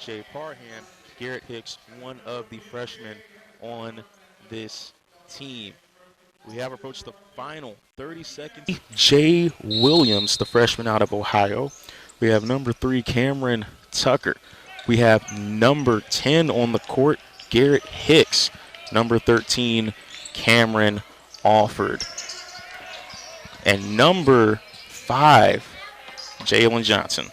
DJ Parham. Garrett Hicks, one of the freshmen on this team. We have approached the final 30 seconds. Jay Williams, the freshman out of Ohio. We have number 3, Cameron Tucker. We have number 10 on the court, Garrett Hicks. Number 13, Cameron Alfred. And number 5, Jalen Johnson.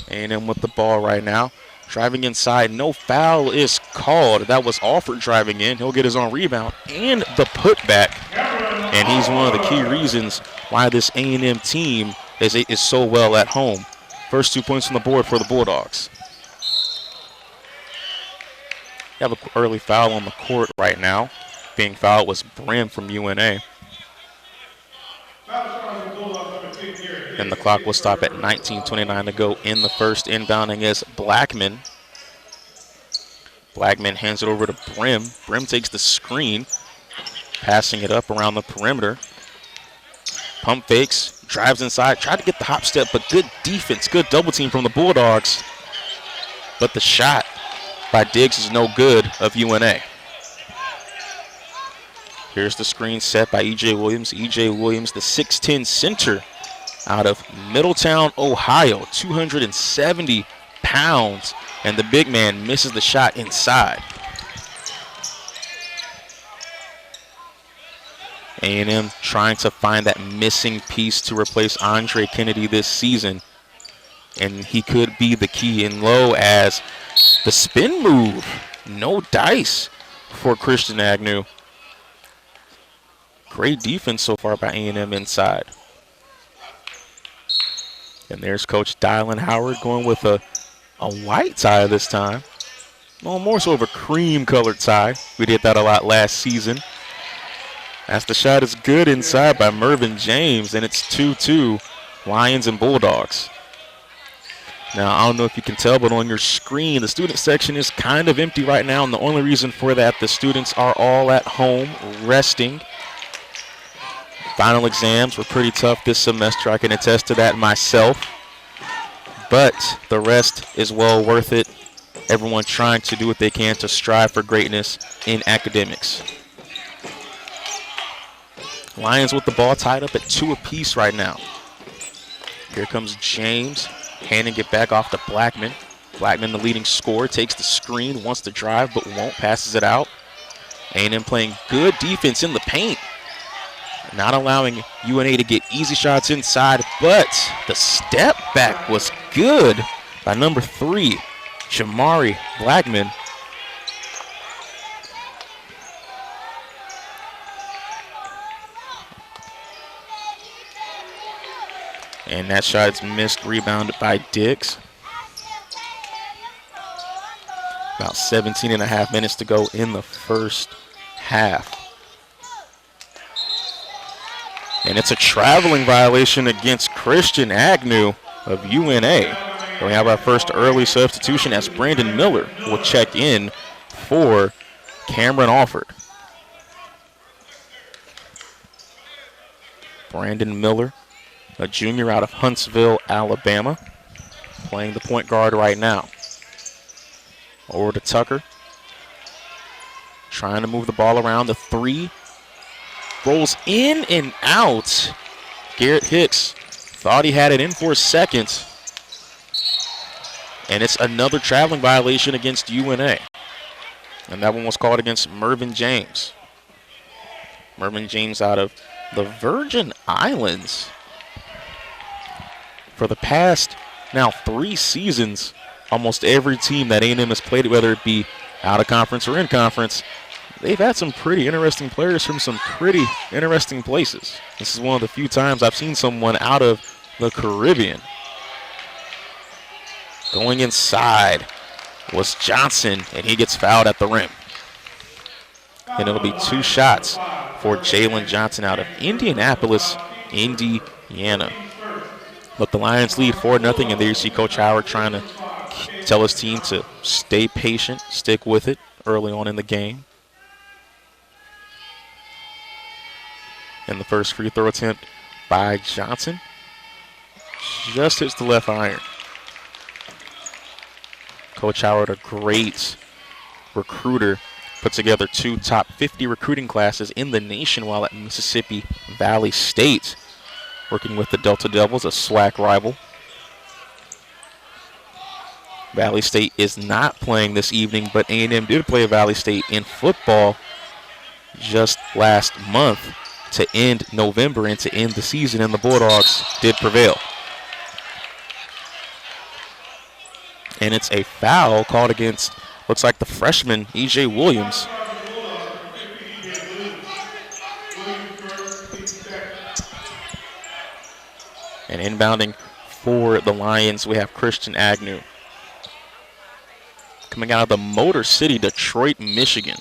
A&M with the ball right now. Driving inside, no foul is called. That was Alfred driving in. He'll get his own rebound and the putback. And he's one of the key reasons why this A&M team is so well at home. First 2 points on the board for the Bulldogs. We have an early foul on the court right now. Being fouled was Brim from UNA. And the clock will stop at 19:29 to go in the first. Inbounding is Blackman. Blackman hands it over to Brim. Brim takes the screen, passing it up around the perimeter. Pump fakes, drives inside, tried to get the hop step, but good defense, good double team from the Bulldogs. But the shot by Diggs is no good of UNA. Here's the screen set by E.J. Williams. E.J. Williams, the 6'10 center out of Middletown, Ohio, 270 pounds. And the big man misses the shot inside. A&M trying to find that missing piece to replace Andre Kennedy this season. And he could be the key. And low as the spin move. No dice for Christian Agnew. Great defense so far by A&M inside. And there's Coach Dylan Howard going with a white tie this time. Well, more so of a cream-colored tie. We did that a lot last season. As the shot is good inside by Mervyn James, and it's 2-2, Lions and Bulldogs. Now, I don't know if you can tell, but on your screen, the student section is kind of empty right now, and the only reason for that, the students are all at home resting. Final exams were pretty tough this semester. I can attest to that myself. But the rest is well worth it. Everyone trying to do what they can to strive for greatness in academics. Lions with the ball tied up at 2 apiece right now. Here comes James, handing it back off to Blackman. Blackman, the leading scorer, takes the screen, wants to drive but won't, passes it out. A&M playing good defense in the paint. Not allowing UNA to get easy shots inside, but the step back was good by number 3, Jamari Blackman. And that shot is missed, rebounded by Diggs. About 17 and a half minutes to go in the first half. And it's a traveling violation against Christian Agnew of UNA. And we have our first early substitution as Brandon Miller will check in for Cameron Alford. Brandon Miller, a junior out of Huntsville, Alabama, playing the point guard right now. Over to Tucker. Trying to move the ball around. The 3. Rolls in and out. Garrett Hicks thought he had it in for a second. And it's another traveling violation against UNA. And that one was called against Mervyn James. Mervyn James out of the Virgin Islands. For the past now 3 seasons, almost every team that A&M has played, whether it be out of conference or in conference, they've had some pretty interesting players from some pretty interesting places. This is one of the few times I've seen someone out of the Caribbean. Going inside was Johnson, and he gets fouled at the rim. And it'll be 2 shots for Jalen Johnson out of Indianapolis, Indiana. But the Lions lead 4-0, and there you see Coach Howard trying to tell his team to stay patient, stick with it early on in the game. And the first free throw attempt by Johnson just hits the left iron. Coach Howard, a great recruiter, put together 2 top 50 recruiting classes in the nation while at Mississippi Valley State, working with the Delta Devils, a SWAC rival. Valley State is not playing this evening, but A&M did play Valley State in football just last month to end November and to end the season, and the Bulldogs did prevail. And it's a foul called against, looks like the freshman, E.J. Williams. And inbounding for the Lions, we have Christian Agnew. Coming out of the Motor City, Detroit, Michigan.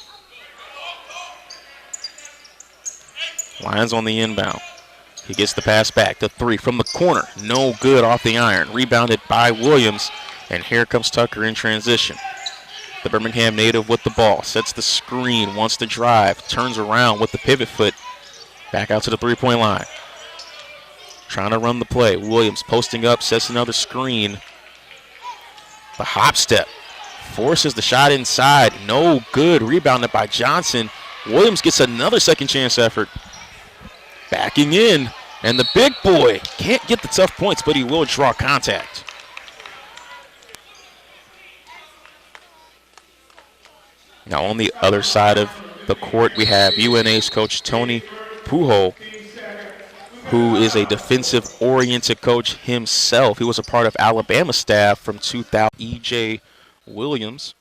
Lions on the inbound. He gets the pass back to 3 from the corner. No good off the iron. Rebounded by Williams. And here comes Tucker in transition. The Birmingham native with the ball. Sets the screen. Wants to drive. Turns around with the pivot foot. Back out to the three-point line. Trying to run the play. Williams posting up. Sets another screen. The hop step. Forces the shot inside. No good. Rebounded by Johnson. Williams gets another second chance effort. Backing in. And the big boy can't get the tough points, but he will draw contact. Now on the other side of the court, we have UNA's coach Tony Pujol, who is a defensive-oriented coach himself. He was a part of Alabama staff from 2000. E.J. Williams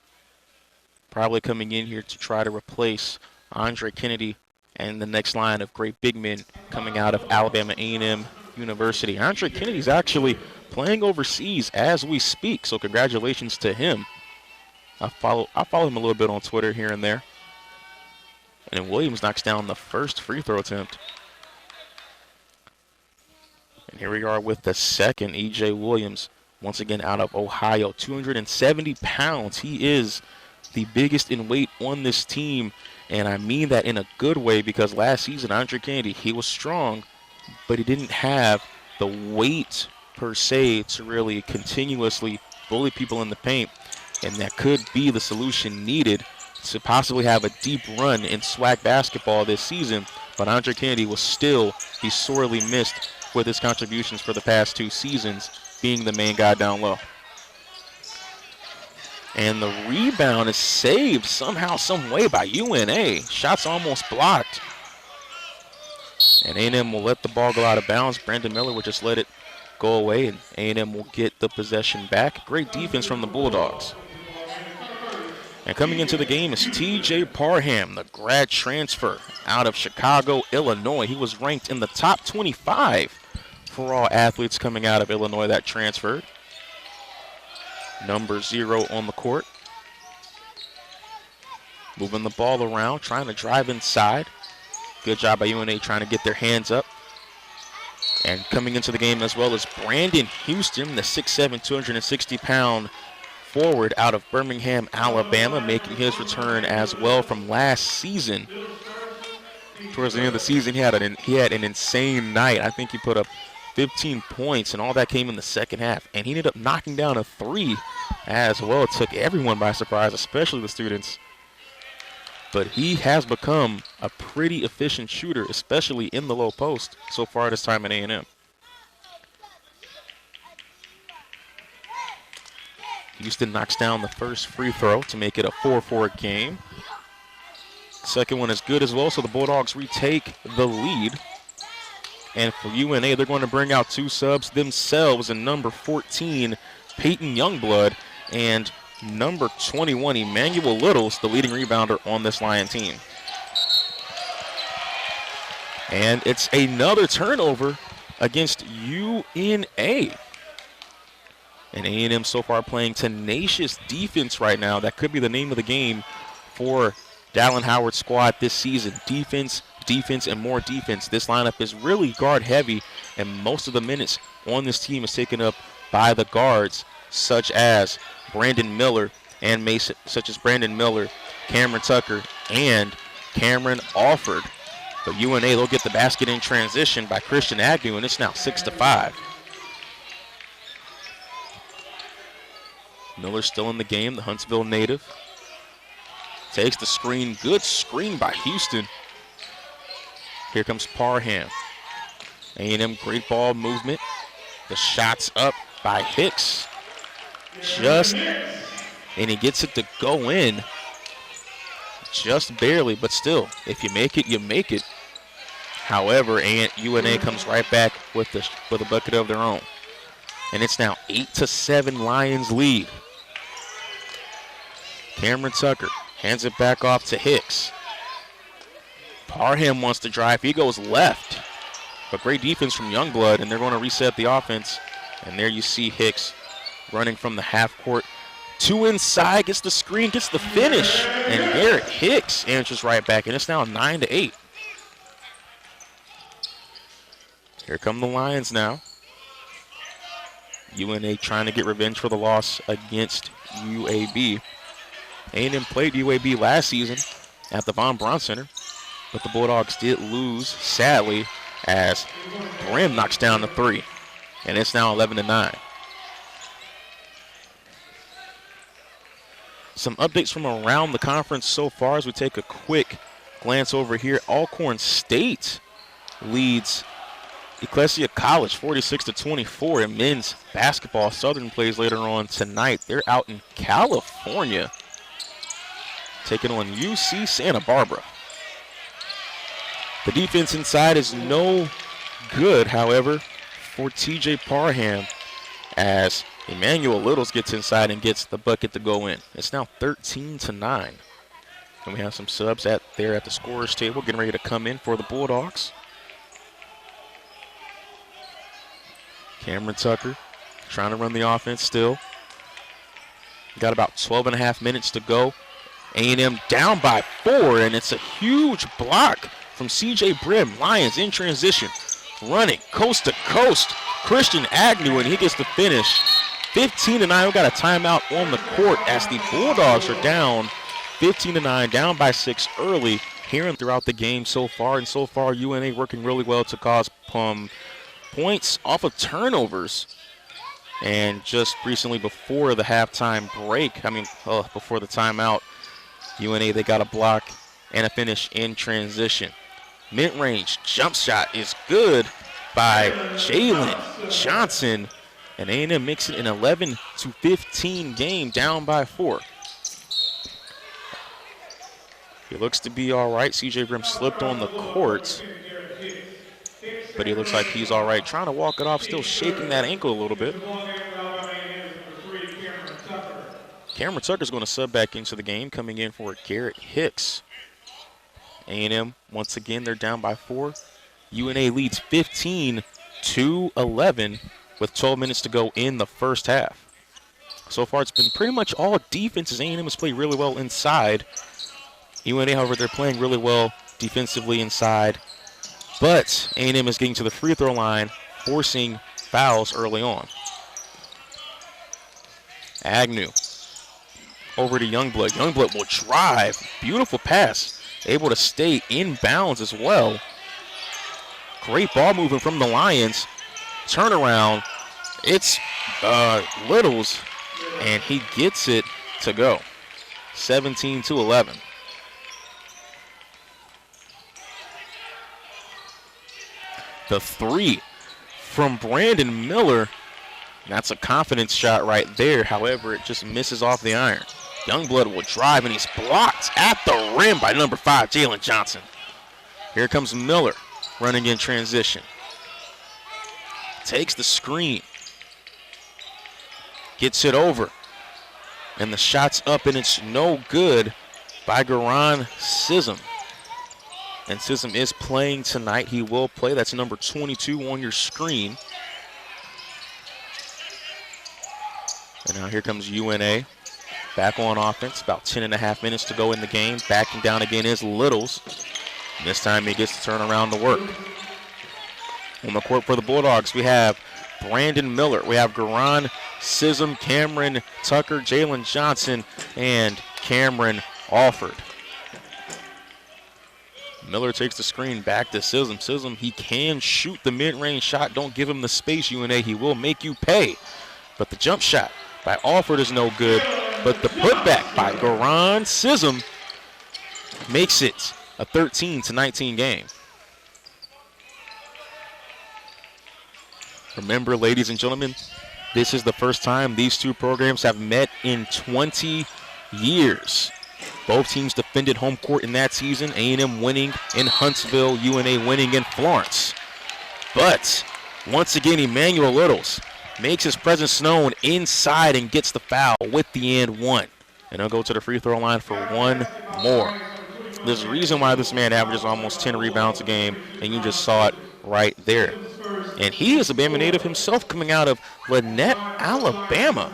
probably coming in here to try to replace Andre Kennedy and the next line of great big men coming out of Alabama A&M University. Andre Kennedy's actually playing overseas as we speak, so congratulations to him. I follow him a little bit on Twitter here and there. And then Williams knocks down the first free throw attempt. And here we are with the second. E.J. Williams, once again out of Ohio, 270 pounds. He is the biggest in weight on this team, and I mean that in a good way, because last season, Andre Kennedy, he was strong, but he didn't have the weight per se to really continuously bully people in the paint, and that could be the solution needed to possibly have a deep run in SWAC basketball this season. But Andre Kennedy will still be sorely missed with his contributions for the past 2 seasons, being the main guy down low. And the rebound is saved somehow, some way by UNA. Shots almost blocked. And A&M will let the ball go out of bounds. Brandon Miller will just let it go away, and A&M will get the possession back. Great defense from the Bulldogs. And coming into the game is T.J. Parham, the grad transfer out of Chicago, Illinois. He was ranked in the top 25 for all athletes coming out of Illinois that transferred. Number 0 on the court. Moving the ball around, trying to drive inside. Good job by UNA trying to get their hands up. And coming into the game as well as Brandon Houston, the 6'7", 260-pound forward out of Birmingham, Alabama, making his return as well from last season. Towards the end of the season, he had an insane night. I think he put up 15 points, and all that came in the second half. And he ended up knocking down a 3 as well. It took everyone by surprise, especially the students. But he has become a pretty efficient shooter, especially in the low post so far this time at A&M. Houston knocks down the first free throw to make it a 4-4 game. Second one is good as well, so the Bulldogs retake the lead. And for UNA, they're going to bring out 2 subs themselves, and number 14, Peyton Youngblood, and number 21, Emmanuel Littles, the leading rebounder on this Lion team. And it's another turnover against UNA. And A&M so far playing tenacious defense right now. That could be the name of the game for Dallin Howard's squad this season. Defense, defense, and more defense. This lineup is really guard heavy, and most of the minutes on this team is taken up by the guards, such as Brandon Miller and Mason, Cameron Tucker, and Cameron Alfred. But UNA, they'll get the basket in transition by Christian Agnew, and it's now 6-5. Miller still in the game, the Huntsville native. Takes the screen. Good screen by Houston. Here comes Parham. A&M great ball movement. The shot's up by Hicks. And he gets it to go in. Just barely, but still, if you make it, you make it. However, UNA comes right back with a bucket of their own. And it's now 8-7 Lions lead. Cameron Tucker hands it back off to Hicks. Parham wants to drive. He goes left. But great defense from Youngblood, and they're going to reset the offense. And there you see Hicks running from the half court. 2 inside, gets the screen, gets the finish. And Garrett Hicks answers right back, and it's now 9-8. Here come the Lions now. UNA trying to get revenge for the loss against UAB. A&M played UAB last season at the Von Braun Center, but the Bulldogs did lose, sadly, as Brim knocks down the 3, and it's now 11-9. Some updates from around the conference so far as we take a quick glance over here. Alcorn State leads Ecclesia College 46-24 in men's basketball. Southern plays later on tonight. They're out in California, taking on UC Santa Barbara. The defense inside is no good, however, for TJ Parham, as Emmanuel Littles gets inside and gets the bucket to go in. It's now 13-9. And we have some subs there at the scorer's table getting ready to come in for the Bulldogs. Cameron Tucker trying to run the offense still. Got about 12.5 minutes to go. A&M down by 4, and it's a huge block from C.J. Brim. Lions in transition, running coast to coast. Christian Agnew, and he gets the finish. 15-9. We've got a timeout on the court as the Bulldogs are down 15-9, down by 6 early here and throughout the game so far. And so far, UNA working really well to cause points off of turnovers. And just recently before the halftime break, before the timeout, UNA, they got a block and a finish in transition. Mid-range jump shot is good by Jalen Johnson. And A&M makes it an 11-15 game, down by 4. He looks to be all right. C.J. Brim slipped on the court, but he looks like he's all right. Trying to walk it off, still shaking that ankle a little bit. Cameron Tucker's going to sub back into the game, coming in for Garrett Hicks. A&M, once again, they're down by 4. UNA leads 15-11 with 12 minutes to go in the first half. So far, it's been pretty much all defenses. A&M has played really well inside. UNA, however, they're playing really well defensively inside. But A&M is getting to the free throw line, forcing fouls early on. Agnew over to Youngblood. Youngblood will drive. Beautiful pass. Able to stay in bounds as well. Great ball movement from the Lions. Turnaround. It's Littles, and he gets it to go. 17-11. The 3 from Brandon Miller. That's a confidence shot right there. However, it just misses off the iron. Youngblood will drive, and he's blocked at the rim by number 5, Jalen Johnson. Here comes Miller running in transition. Takes the screen. Gets it over. And the shot's up, and it's no good by Garan Sism. And Sism is playing tonight. He will play. That's number 22 on your screen. And now here comes UNA. Back on offense. About 10.5 minutes to go in the game. Backing down again is Littles. And this time he gets to turn around to work. On the court for the Bulldogs, we have Brandon Miller. We have Garan Sism, Cameron Tucker, Jalen Johnson, and Cameron Alfred. Miller takes the screen back to Sism. Sism, he can shoot the mid-range shot. Don't give him the space, UNA. He will make you pay. But the jump shot by Alfred is no good, but the putback by Garan Sism makes it a 13-19 game. Remember, ladies and gentlemen, this is the first time these two programs have met in 20 years. Both teams defended home court in that season, A&M winning in Huntsville, UNA winning in Florence. But once again, Emmanuel Littles makes his presence known inside and gets the foul with the and one. And he'll go to the free throw line for one more. There's a reason why this man averages almost 10 rebounds a game, and you just saw it right there. And he is a Bama native himself, coming out of Lynette, Alabama.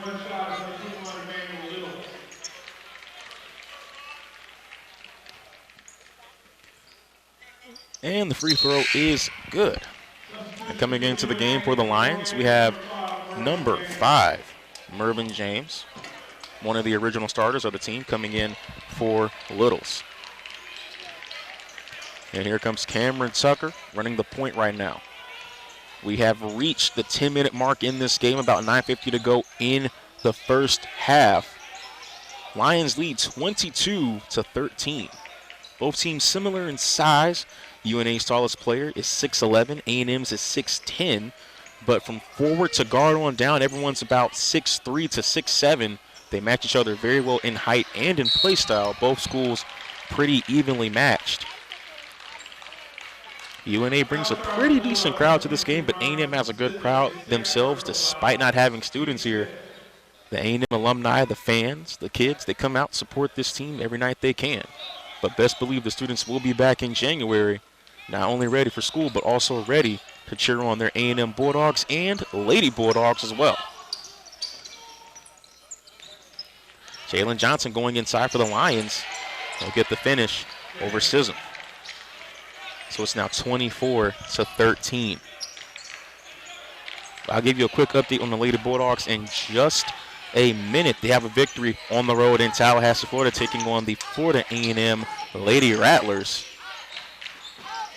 And the free throw is good. And coming into the game for the Lions, we have number 5, Mervyn James, one of the original starters of the team, coming in for Littles. And here comes Cameron Tucker running the point right now. We have reached the 10-minute mark in this game, about 9:50 to go in the first half. Lions lead 22-13. Both teams similar in size. UNA's tallest player is 6'11", A&M's is 6'10", but from forward to guard on down, everyone's about 6'3" to 6'7". They match each other very well in height and in play style. Both schools pretty evenly matched. UNA brings a pretty decent crowd to this game, but A&M has a good crowd themselves despite not having students here. The A&M alumni, the fans, the kids, they come out, support this team every night they can. But best believe the students will be back in January, not only ready for school, but also ready to cheer on their A&M Bulldogs and Lady Bulldogs as well. Jalen Johnson going inside for the Lions. He'll get the finish over Sism. So it's now 24-13. I'll give you a quick update on the Lady Bulldogs in just a minute. They have a victory on the road in Tallahassee, Florida, taking on the Florida A&M Lady Rattlers.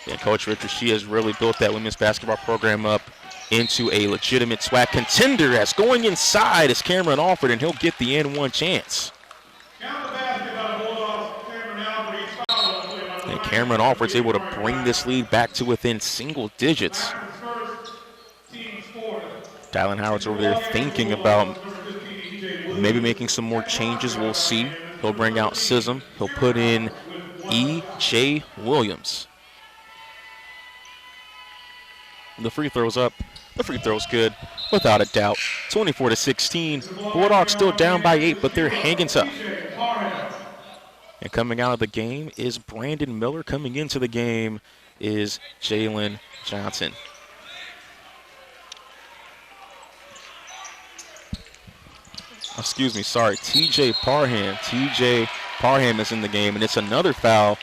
And Coach Richard, she has really built that women's basketball program up into a legitimate SWAC contender. As going inside is Cameron Alfred, and he'll get the N1 chance. And Cameron Alfred's able to bring this lead back to within single digits. Dylan Howard's over there thinking about maybe making some more changes. We'll see. He'll bring out Sism. He'll put in E.J. Williams. The free throw's up. The free throw's good, without a doubt. 24-16. Bulldogs still down by 8, but they're hanging tough. And coming out of the game is Brandon Miller. Coming into the game is Jalen Johnson. Excuse me, sorry, TJ Parham. TJ Parham is in the game, and it's another foul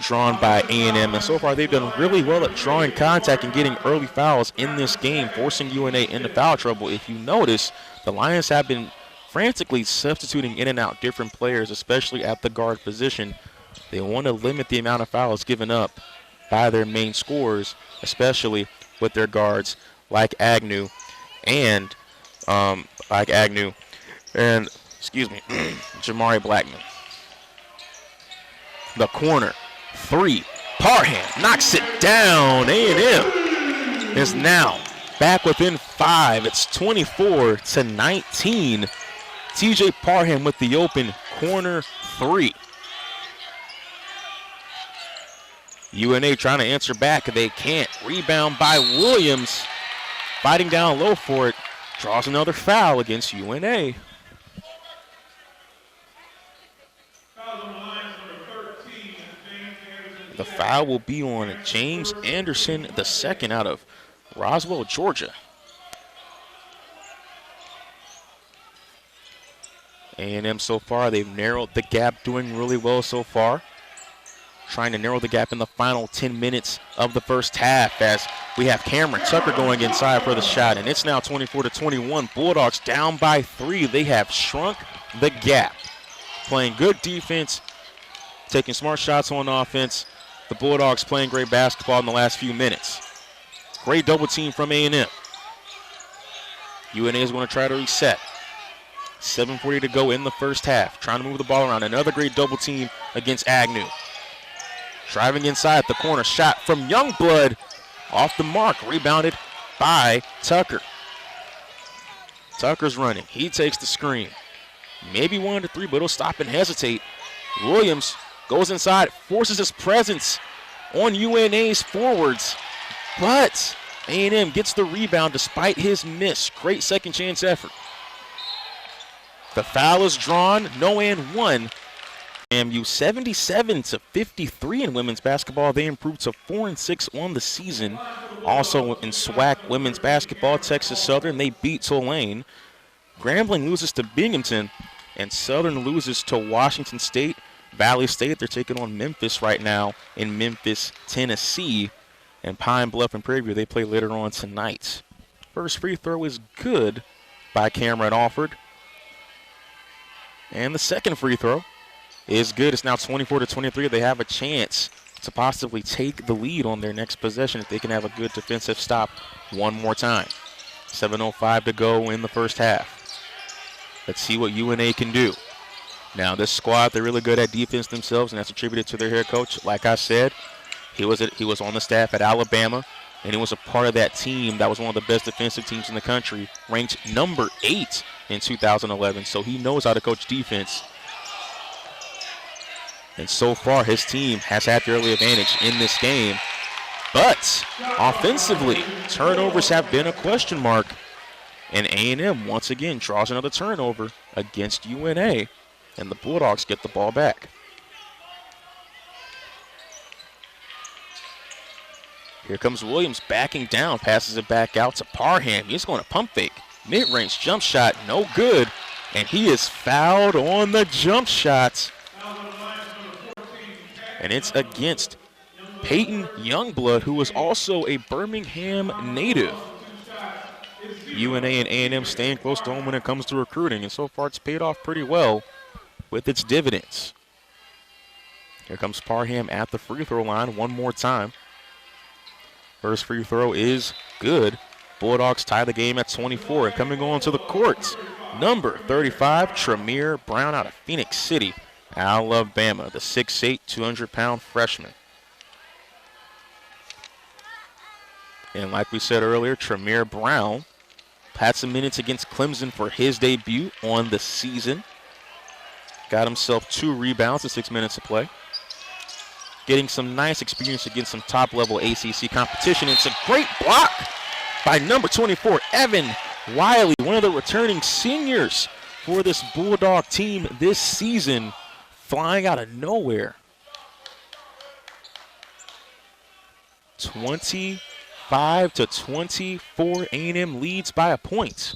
drawn by A&M. And so far, they've done really well at drawing contact and getting early fouls in this game, forcing UNA into foul trouble. If you notice, the Lions have been frantically substituting in and out different players, especially at the guard position. They want to limit the amount of fouls given up by their main scorers, especially with their guards like Agnew and Jamari Blackman. The corner, 3, Parham knocks it down. A&M is now back within 5. It's 24-19. TJ Parham with the open corner 3. UNA trying to answer back. They can't. Rebound by Williams. Fighting down low for it. Draws another foul against UNA. The foul will be on James Anderson II out of Roswell, Georgia. A&M so far, they've narrowed the gap, doing really well so far. Trying to narrow the gap in the final 10 minutes of the first half as we have Cameron Tucker going inside for the shot. And it's now 24-21. Bulldogs down by 3. They have shrunk the gap. Playing good defense, taking smart shots on offense. The Bulldogs playing great basketball in the last few minutes. Great double team from A&M. UNA is going to try to reset. 7:40 to go in the first half. Trying to move the ball around. Another great double team against Agnew. Driving inside the corner. Shot from Youngblood. Off the mark. Rebounded by Tucker. Tucker's running. He takes the screen. Maybe 1 to 3, but he'll stop and hesitate. Williams goes inside. Forces his presence on UNA's forwards. But A&M gets the rebound despite his miss. Great second chance effort. The foul is drawn. No and one. AMU 77-53 in women's basketball. They improved to 4-6 on the season. Also in SWAC women's basketball, Texas Southern, they beat Tulane. Grambling loses to Binghamton, and Southern loses to Washington State. Valley State, they're taking on Memphis right now in Memphis, Tennessee. And Pine Bluff and Prairie View, they play later on tonight. First free throw is good by Cameron Alford. And the second free throw is good. It's now 24-23. They have a chance to possibly take the lead on their next possession if they can have a good defensive stop one more time. 7:05 to go in the first half. Let's see what UNA can do. Now this squad, they're really good at defense themselves, and that's attributed to their head coach. Like I said, he was on the staff at Alabama, and he was a part of that team that was one of the best defensive teams in the country, ranked number 8 in 2011. So he knows how to coach defense. And so far, his team has had the early advantage in this game. But offensively, turnovers have been a question mark. And A&M once again draws another turnover against UNA. And the Bulldogs get the ball back. Here comes Williams backing down, passes it back out to Parham. He's going to pump fake. Mid-range jump shot, no good. And he is fouled on the jump shot. And it's against Peyton Youngblood, who is also a Birmingham native. UNA and A&M staying close to home when it comes to recruiting, and so far it's paid off pretty well with its dividends. Here comes Parham at the free throw line one more time. First free throw is good. Bulldogs tie the game at 24. And coming on to the court, number 35, Tremere Brown out of Phoenix City, Alabama, the 6'8", 200-pound freshman. And like we said earlier, Tremere Brown had some minutes against Clemson for his debut on the season. Got himself 2 rebounds in 6 minutes of play. Getting some nice experience against some top-level ACC competition. It's a great block by number 24, Evan Wiley, one of the returning seniors for this Bulldog team this season, flying out of nowhere. 25-24, A&M leads by a point.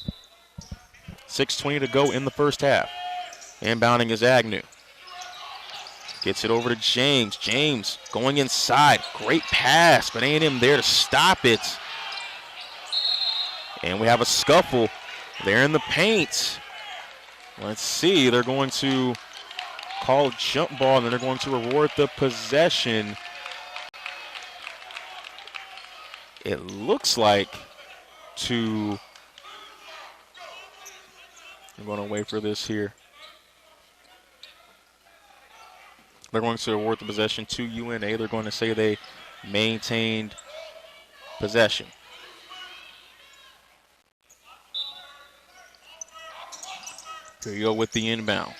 6:20 to go in the first half. Inbounding is Agnew. Gets it over to James. James going inside. Great pass, but A&M there to stop it. And we have a scuffle there in the paint. Let's see. They're going to call a jump ball, and then they're going to reward the possession. It looks like I'm going to wait for this here. They're going to award the possession to UNA. They're going to say they maintained possession. Here you go with the inbound.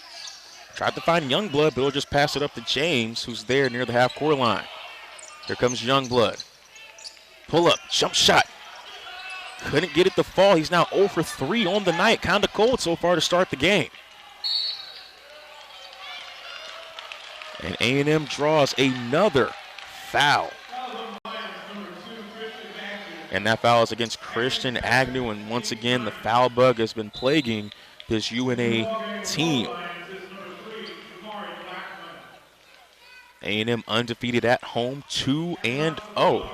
Tried to find Youngblood, but he'll just pass it up to James, who's there near the half-court line. Here comes Youngblood. Pull up, jump shot. Couldn't get it to fall. He's now 0 for 3 on the night. Kind of cold so far to start the game. And A&M draws another foul. And that foul is against Christian Agnew. And once again, the foul bug has been plaguing this UNA team. A&M undefeated at home, 2-0.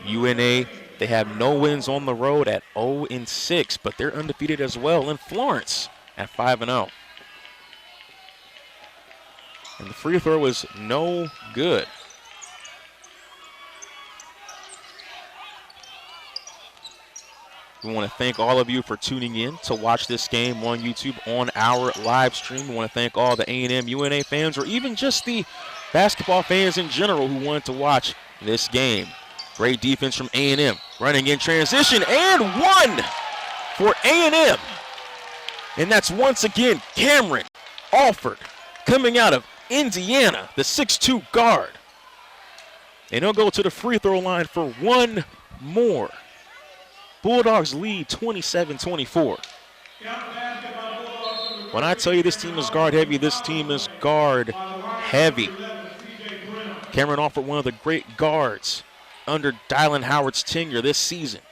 UNA, they have no wins on the road at 0-6, but they're undefeated as well in Florence at 5-0. And the free throw was no good. We want to thank all of you for tuning in to watch this game on YouTube on our live stream. We want to thank all the A&M UNA fans, or even just the basketball fans in general who wanted to watch this game. Great defense from A&M, running in transition, and one for A&M. And that's once again Cameron Alfred coming out of Indiana, the 6'2 guard. And he'll go to the free throw line for one more. Bulldogs lead 27-24. When I tell you this team is guard heavy, this team is guard heavy. Cameron Alfred, one of the great guards under Dylan Howard's tenure this season.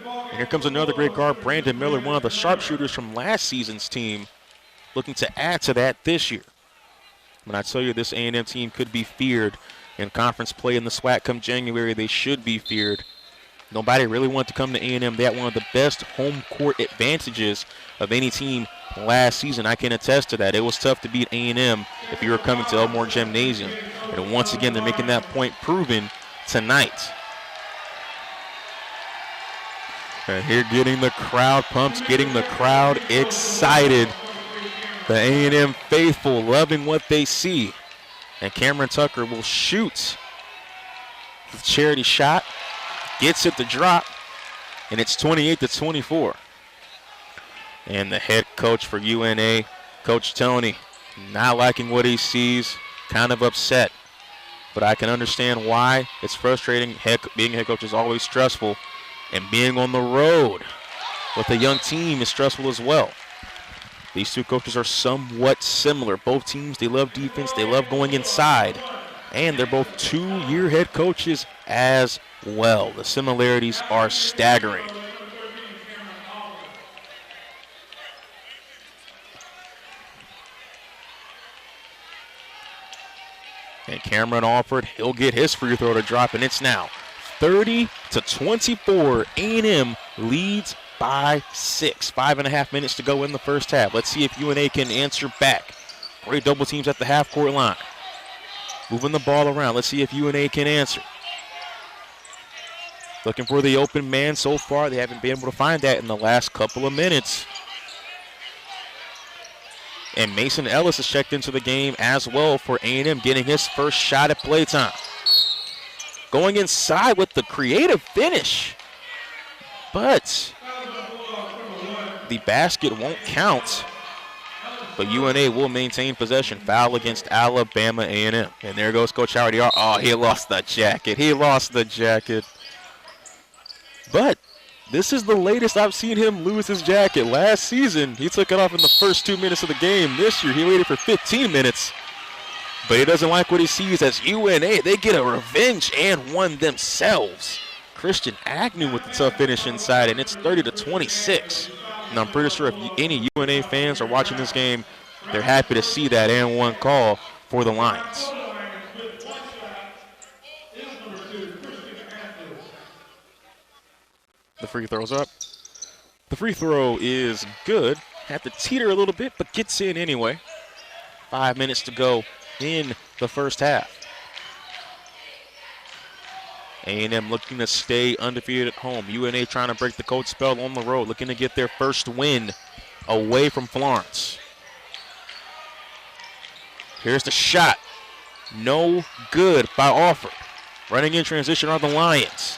And here comes another great guard, Brandon Miller, one of the sharpshooters from last season's team, looking to add to that this year. When I tell you this A&M team could be feared in conference play in the SWAC come January, they should be feared. Nobody really wanted to come to A&M. They had one of the best home court advantages of any team last season. I can attest to that. It was tough to beat A&M if you were coming to Elmore Gymnasium. And once again, they're making that point proven tonight. And here getting the crowd pumped, getting the crowd excited. The A&M faithful loving what they see. And Cameron Tucker will shoot the charity shot. Gets it to drop, and it's 28-24. And the head coach for UNA, Coach Tony, not liking what he sees, kind of upset. But I can understand why. It's frustrating. Being a head coach is always stressful, and being on the road with a young team is stressful as well. These two coaches are somewhat similar. Both teams, they love defense, they love going inside, and they're both two-year head coaches as well. The similarities are staggering. And Cameron Alfred, he'll get his free throw to drop, and it's now 30-24. A&M leads by 6. 5.5 minutes to go in the first half. Let's see if UNA can answer back. Great double teams at the half-court line. Moving the ball around. Let's see if UNA can answer. Looking for the open man so far. They haven't been able to find that in the last couple of minutes. And Mason Ellis has checked into the game as well for A&M, getting his first shot at playtime. Going inside with the creative finish. But the basket won't count. But UNA will maintain possession. Foul against Alabama A&M. And there goes Coach Howard. Oh, he lost the jacket. He lost the jacket. But this is the latest I've seen him lose his jacket. Last season, he took it off in the first 2 minutes of the game. This year, he waited for 15 minutes. But he doesn't like what he sees as UNA. They get a revenge and one themselves. Christian Agnew with the tough finish inside, and it's 30-26. And I'm pretty sure if any UNA fans are watching this game, they're happy to see that and one call for the Lions. The free throw's up. The free throw is good. Had to teeter a little bit, but gets in anyway. 5 minutes to go in the first half. A&M looking to stay undefeated at home. UNA trying to break the cold spell on the road, looking to get their first win away from Florence. Here's the shot. No good by Alfred. Running in transition are the Lions.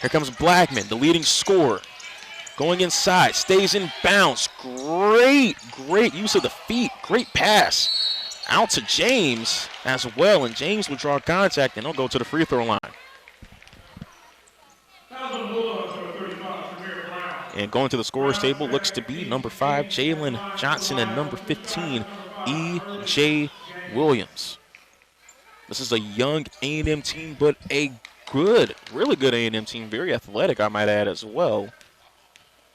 Here comes Blackman, the leading scorer. Going inside, stays in bounds. Great use of the feet. Great pass. Out to James as well, and James will draw contact, and he'll go to the free throw line. And going to the scorer's table looks to be number 5, Jalen Johnson, and number 15, E.J. Williams. This is a young A&M team, but a really good A&M team. Very athletic, I might add, as well.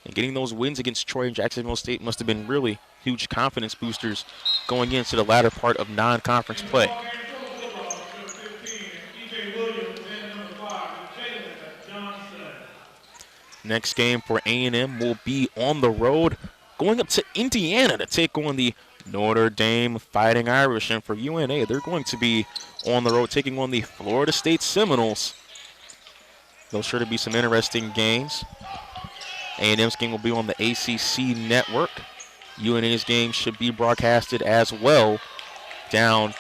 And getting those wins against Troy and Jacksonville State must have been really huge confidence boosters going into the latter part of non-conference play. Next game for A&M will be on the road, going up to Indiana to take on the Notre Dame Fighting Irish. And for UNA, they're going to be on the road taking on the Florida State Seminoles. There'll sure to be some interesting games. A&M's game will be on the ACC network. UNA's game should be broadcasted as well down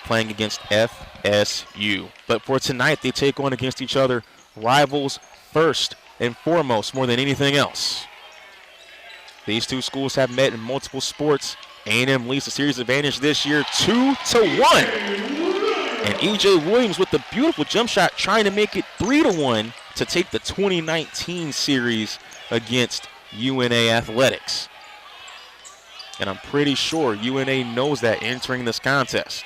playing against FSU. But for tonight, they take on against each other rivals first and foremost more than anything else. These two schools have met in multiple sports. A&M leads the series advantage this year 2-1. And E.J. Williams with the beautiful jump shot trying to make it 3-1 to take the 2019 series against UNA Athletics. And I'm pretty sure UNA knows that entering this contest.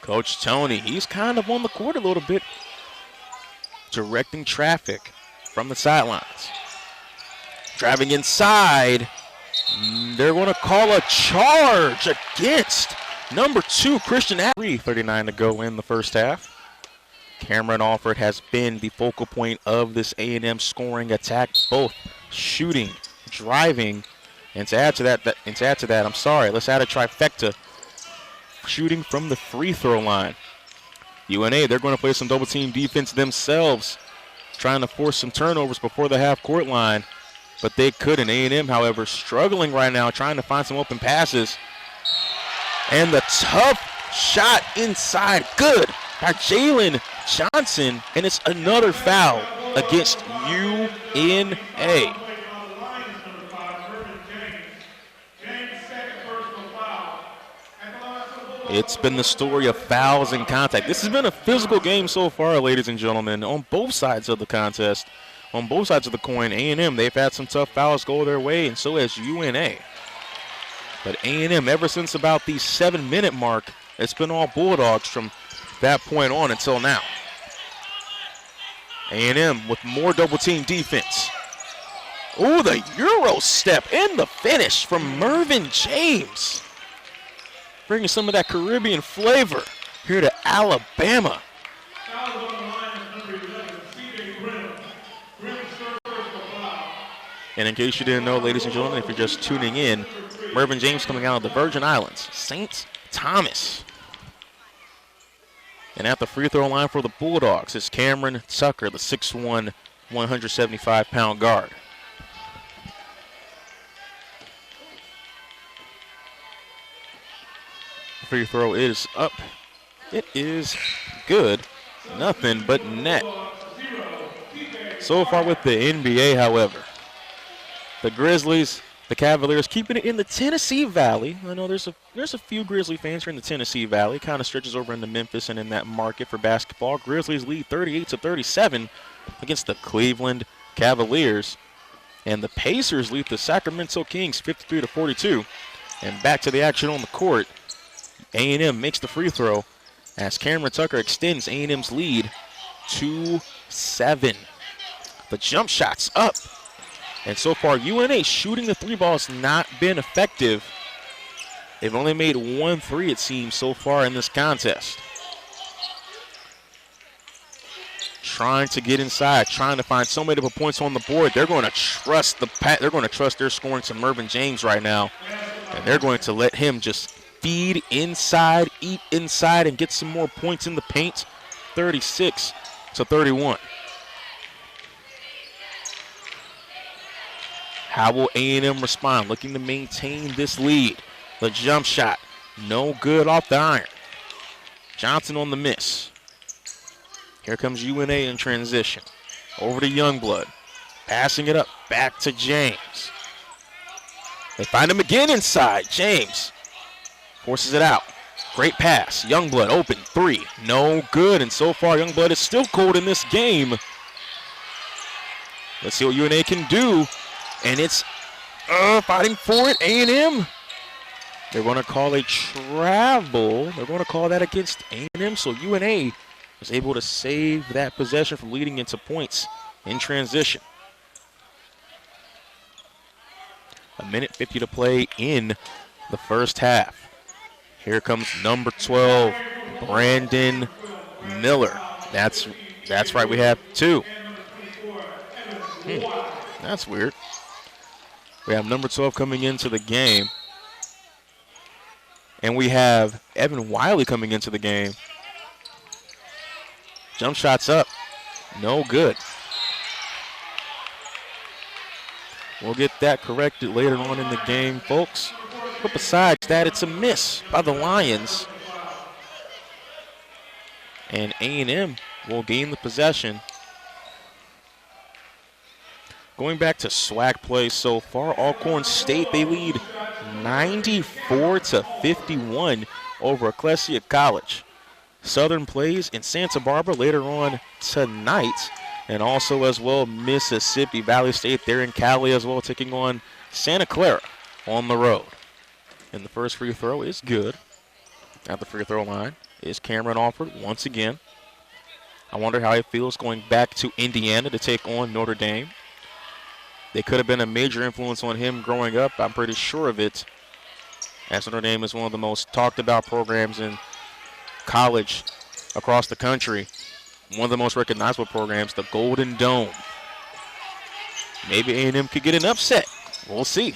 Coach Tony, he's kind of on the court a little bit, directing traffic from the sidelines. Driving inside, they're going to call a charge against number 2, Christian Adams. 3:39 to go in the first half. Cameron Alfred has been the focal point of this A&M scoring attack, both shooting, driving, and to add to that, let's add a trifecta. Shooting from the free throw line. UNA, they're going to play some double team defense themselves, trying to force some turnovers before the half court line, but they couldn't. A&M, however, struggling right now, trying to find some open passes. And the tough shot inside, good by Jalen Johnson, and it's another foul against UNA. It's been the story of fouls and contact. This has been a physical game so far, ladies and gentlemen, on both sides of the contest, on both sides of the coin. A&M, they've had some tough fouls go their way, and so has UNA. But A&M, ever since about the 7-minute mark, it's been all Bulldogs from that point on until now. A&M with more double-team defense. Ooh, the Euro step and the finish from Mervyn James. Bringing some of that Caribbean flavor here to Alabama. And in case you didn't know, ladies and gentlemen, if you're just tuning in, Mervyn James coming out of the Virgin Islands, St. Thomas. And at the free throw line for the Bulldogs is Cameron Tucker, the 6'1", 175-pound guard. Free throw is up. It is good. Nothing but net. So far with the NBA, however, the Grizzlies, the Cavaliers keeping it in the Tennessee Valley. I know there's a few Grizzly fans here in the Tennessee Valley. Kind of stretches over into Memphis and in that market for basketball. Grizzlies lead 38-37 against the Cleveland Cavaliers. And the Pacers lead the Sacramento Kings 53-42. And back to the action on the court. A&M makes the free throw as Cameron Tucker extends A&M's lead to 7. The jump shot's up. And so far, UNA shooting the three ball has not been effective. They've only made 1 3, it seems, so far in this contest. Trying to get inside, trying to find so many points on the board. They're going to trust their scoring to Mervyn James right now. And they're going to let him just feed inside, eat inside, and get some more points in the paint. 36-31. How will A&M respond? Looking to maintain this lead. The jump shot, no good off the iron. Johnson on the miss. Here comes UNA in transition. Over to Youngblood. Passing it up, back to James. They find him again inside. James forces it out. Great pass. Youngblood open, 3. No good, and so far Youngblood is still cold in this game. Let's see what UNA can do. And it's fighting for it, A&M. They're going to call a travel. They're going to call that against A&M, so UNA was able to save that possession from leading into points in transition. 1:50 to play in the first half. Here comes number 12, Brandon Miller. That's right, we have 2. That's weird. We have number 12 coming into the game. And we have Evan Wiley coming into the game. Jump shot's up. No good. We'll get that corrected later on in the game, folks. But besides that, it's a miss by the Lions. And A&M will gain the possession. Going back to SWAC play so far, Alcorn State, they lead 94-51 over Ecclesia College. Southern plays in Santa Barbara later on tonight. And also as well, Mississippi Valley State, they're in Cali as well, taking on Santa Clara on the road. And the first free throw is good. At the free throw line is Cameron Alfred once again. I wonder how he feels going back to Indiana to take on Notre Dame. They could have been a major influence on him growing up. I'm pretty sure of it, as Notre Dame is one of the most talked about programs in college across the country. One of the most recognizable programs, the Golden Dome. Maybe A&M could get an upset. We'll see.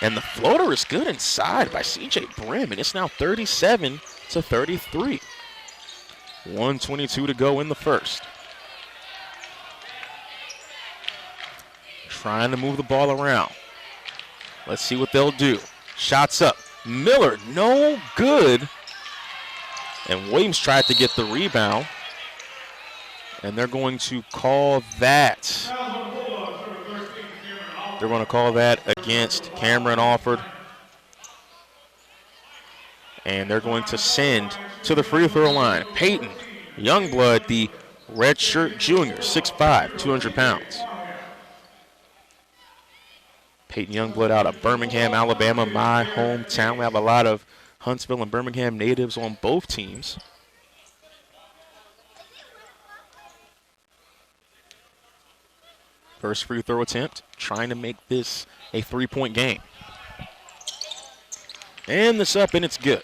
And the floater is good inside by C.J. Brim, and it's now 37-33. 1:22 to go in the first. Trying to move the ball around. Let's see what they'll do. Shots up. Miller, no good. And Williams tried to get the rebound. And they're going to call that. They're going to call that against Cameron Alford. And they're going to send to the free throw line Peyton Youngblood, the redshirt junior, 6'5", 200 pounds. Peyton Youngblood out of Birmingham, Alabama, my hometown. We have a lot of Huntsville and Birmingham natives on both teams. First free throw attempt, trying to make this a three-point game. And this up, and it's good.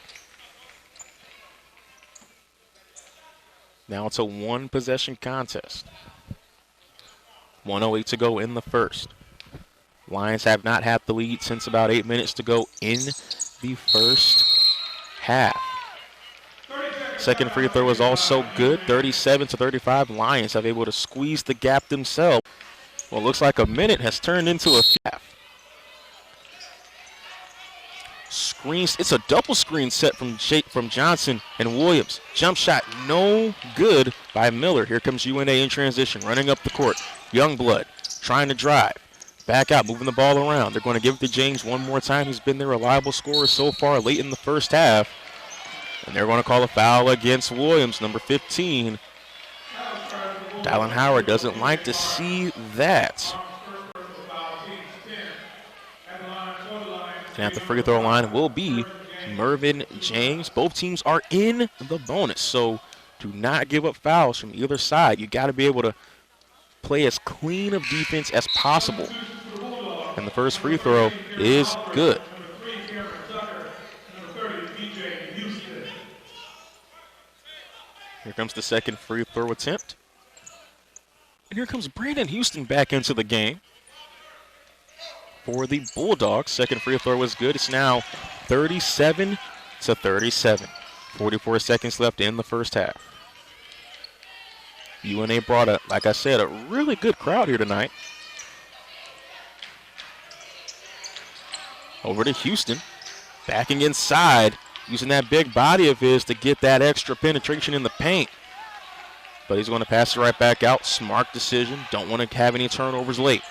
Now it's a one-possession contest. 1:08 to go in the first. Lions have not had the lead since about 8 minutes to go in the first half. Second free throw is also good, 37-35. Lions have able to squeeze the gap themselves. Well, it looks like a minute has turned into a half. Screens, it's a double screen set from Johnson and Williams. Jump shot, no good by Miller. Here comes UNA in transition, running up the court. Youngblood trying to drive. Back out, moving the ball around. They're going to give it to James one more time. He's been their reliable scorer so far late in the first half. And they're going to call a foul against Williams, number 15. Dylan Howard doesn't like to see that. And at the free throw line will be Mervyn James. Both teams are in the bonus, so do not give up fouls from either side. You got to be able to play as clean of defense as possible. And the first free throw is good. Here comes the second free throw attempt. And here comes Brandon Houston back into the game for the Bulldogs. Second free throw was good. It's now 37-37. 44 seconds left in the first half. UNA brought, like I said, a really good crowd here tonight. Over to Houston. Backing inside, using that big body of his to get that extra penetration in the paint. But he's going to pass it right back out. Smart decision. Don't want to have any turnovers late.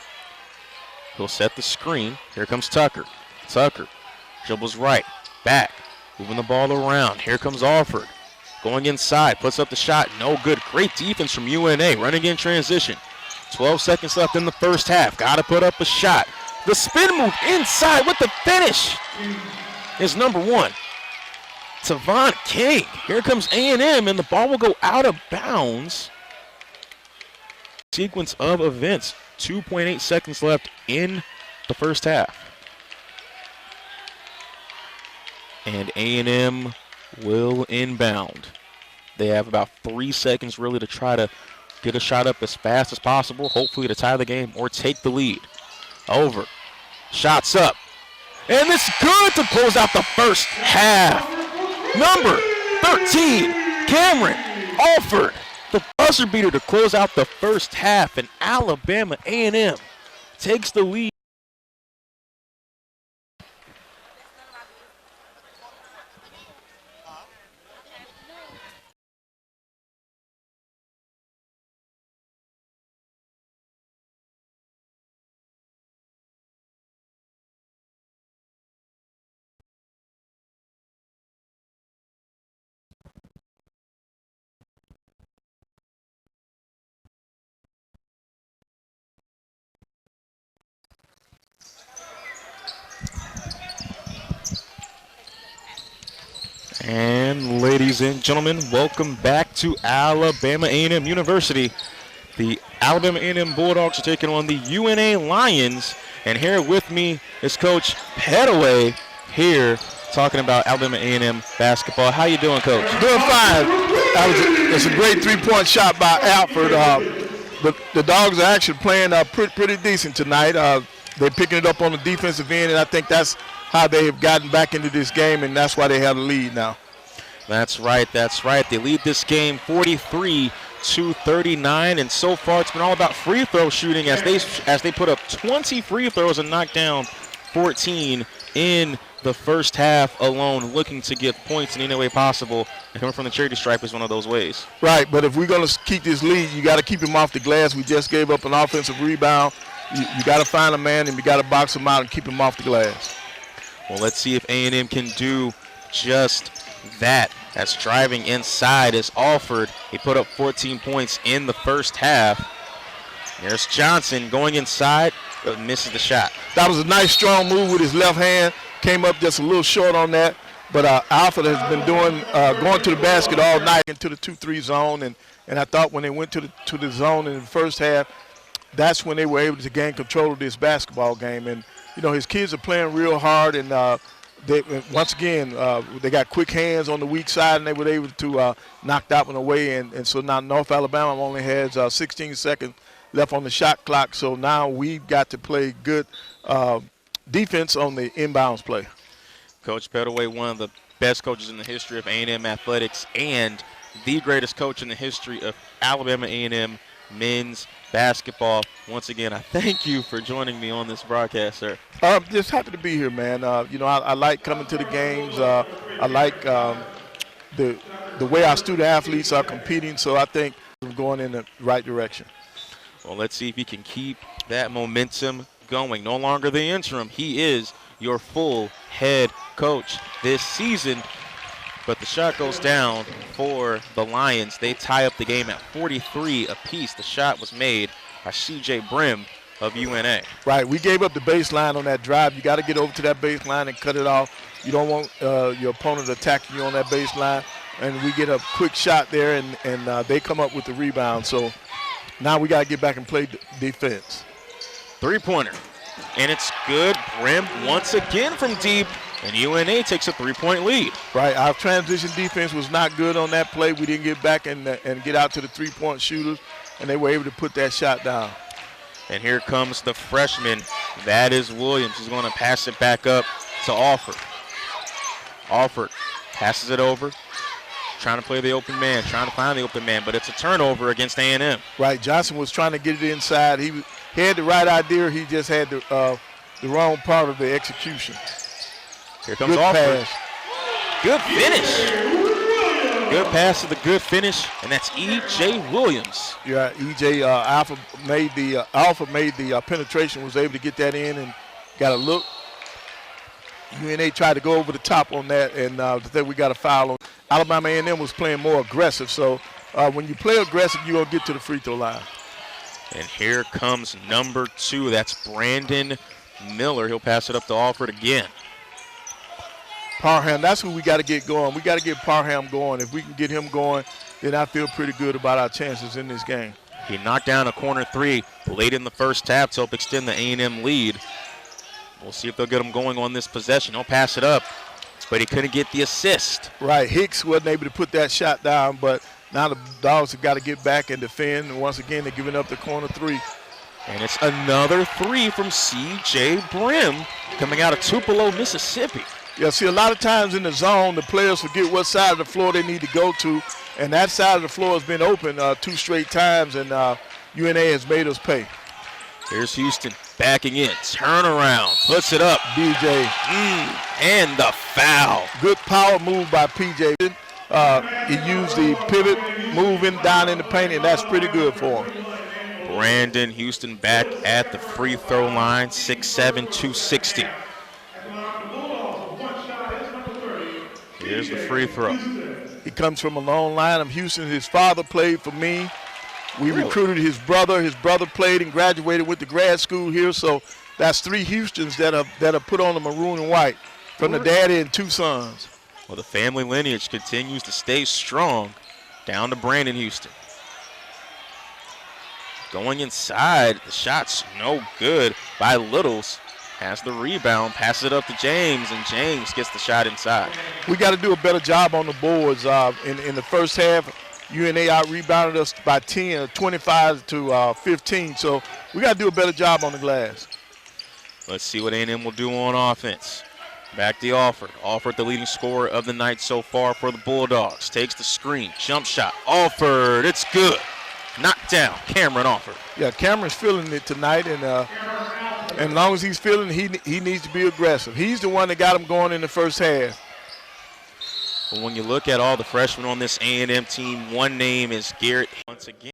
He'll set the screen. Here comes Tucker. Tucker dribbles right, back, moving the ball around. Here comes Alfred. Going inside, puts up the shot. No good. Great defense from UNA. Running in transition. 12 seconds left in the first half. Got to put up a shot. The spin move inside with the finish is number 1. Tavon King. Here comes A&M, and the ball will go out of bounds. Sequence of events. 2.8 seconds left in the first half. And A&M will inbound. They have about 3 seconds really to try to get a shot up as fast as possible, hopefully to tie the game or take the lead. Over. Shots up. And it's good to close out the first half. Number 13, Cameron Alfred, the buzzer beater to close out the first half, and Alabama A&M takes the lead. And ladies and gentlemen, welcome back to Alabama A&M University. The Alabama A&M Bulldogs are taking on the UNA Lions. And here with me is Coach Petaway here talking about Alabama A&M basketball. How you doing, Coach? Doing fine. It's a great three-point shot by Alfred. The Dogs are actually playing pretty decent tonight. They're picking it up on the defensive end, and I think that's how they have gotten back into this game, and that's why they have the lead now. That's right. They lead this game 43-39, and so far it's been all about free throw shooting as they put up 20 free throws and knock down 14 in the first half alone, looking to get points in any way possible. And coming from the charity stripe is one of those ways. Right, but if we're going to keep this lead, you got to keep him off the glass. We just gave up an offensive rebound. You got to find a man, and you got to box him out and keep him off the glass. Well, let's see if A&M can do just that. As driving inside is Alfred. He put up 14 points in the first half. There's Johnson going inside, but misses the shot. That was a nice, strong move with his left hand. Came up just a little short on that. But Alfred has been going to the basket all night into the 2-3 zone. And I thought when they went to the zone in the first half, that's when they were able to gain control of this basketball game. And you know, his kids are playing real hard, and once again, they got quick hands on the weak side, and they were able to knock that one away. And so now North Alabama only has 16 seconds left on the shot clock. So now we've got to play good defense on the inbounds play. Coach Petaway, one of the best coaches in the history of A&M athletics and the greatest coach in the history of Alabama A&M men's basketball. Once again, I thank you for joining me on this broadcast, sir. Just happy to be here, man. You know, I like coming to the games. I like the way our student athletes are competing, so I think we're going in the right direction. Well, let's see if he can keep that momentum going. No longer the interim. He is your full head coach this season. But the shot goes down for the Lions. They tie up the game at 43 apiece. The shot was made by C.J. Brim of UNA. Right. We gave up the baseline on that drive. You got to get over to that baseline and cut it off. You don't want your opponent attacking you on that baseline. And we get a quick shot there, and they come up with the rebound. So now we got to get back and play defense. Three-pointer. And it's good. Brim once again from deep. And UNA takes a three-point lead. Right, our transition defense was not good on that play. We didn't get back and get out to the three-point shooters, and they were able to put that shot down. And here comes the freshman. That is Williams. He's going to pass it back up to Alfred. Alfred passes it over, trying to play the open man, trying to find the open man, but it's a turnover against A&M. Right, Johnson was trying to get it inside. He had the right idea. He just had the wrong part of the execution. Here comes Alfred. Good finish. Good pass to the good finish, and that's E.J. Williams. Yeah, E.J. Alfred made the penetration, was able to get that in and got a look. UNA tried to go over the top on that, and then we got a foul on. Alabama A&M was playing more aggressive, so when you play aggressive, you're going to get to the free throw line. And here comes number 2. That's Brandon Miller. He'll pass it up to Alfred again. Parham, that's who we got to get going. We got to get Parham going. If we can get him going, then I feel pretty good about our chances in this game. He knocked down a corner 3 late in the first half to help extend the A&M lead. We'll see if they'll get him going on this possession. He'll pass it up, but he couldn't get the assist. Right, Hicks wasn't able to put that shot down, but now the Dogs have got to get back and defend. And once again, they're giving up the corner 3. And it's another 3 from C.J. Brim coming out of Tupelo, Mississippi. Yeah, see, a lot of times in the zone, the players forget what side of the floor they need to go to, And that side of the floor has been open 2 straight times, and UNA has made us pay. Here's Houston backing in. Turnaround. Puts it up. BJ. And the foul. Good power move by PJ. He used the pivot, moving down in the paint, and that's pretty good for him. Brandon Houston back at the free throw line, 6'7", 260. Here's the free throw. He comes from a long line of Houston. His father played for me. We recruited his brother. His brother played and graduated with the grad school here. So that's 3 Houstons that are put on the maroon and white from the daddy and 2 sons. Well, the family lineage continues to stay strong down to Brandon Houston. Going inside, the shot's no good by Littles. Has the rebound, passes it up to James, and James gets the shot inside. We got to do a better job on the boards. In the first half, UNA out-rebounded us by 10, 25 to 15. So we got to do a better job on the glass. Let's see what A&M will do on offense. Back to Alfred. Alfred, the leading scorer of the night so far for the Bulldogs. Takes the screen, jump shot. Alfred, it's good. Knocked down, Cameron Alfred. Yeah, Cameron's feeling it tonight, and as long as he's feeling it, he needs to be aggressive. He's the one that got him going in the first half. But when you look at all the freshmen on this A&M team, one name is Garrett. Once again,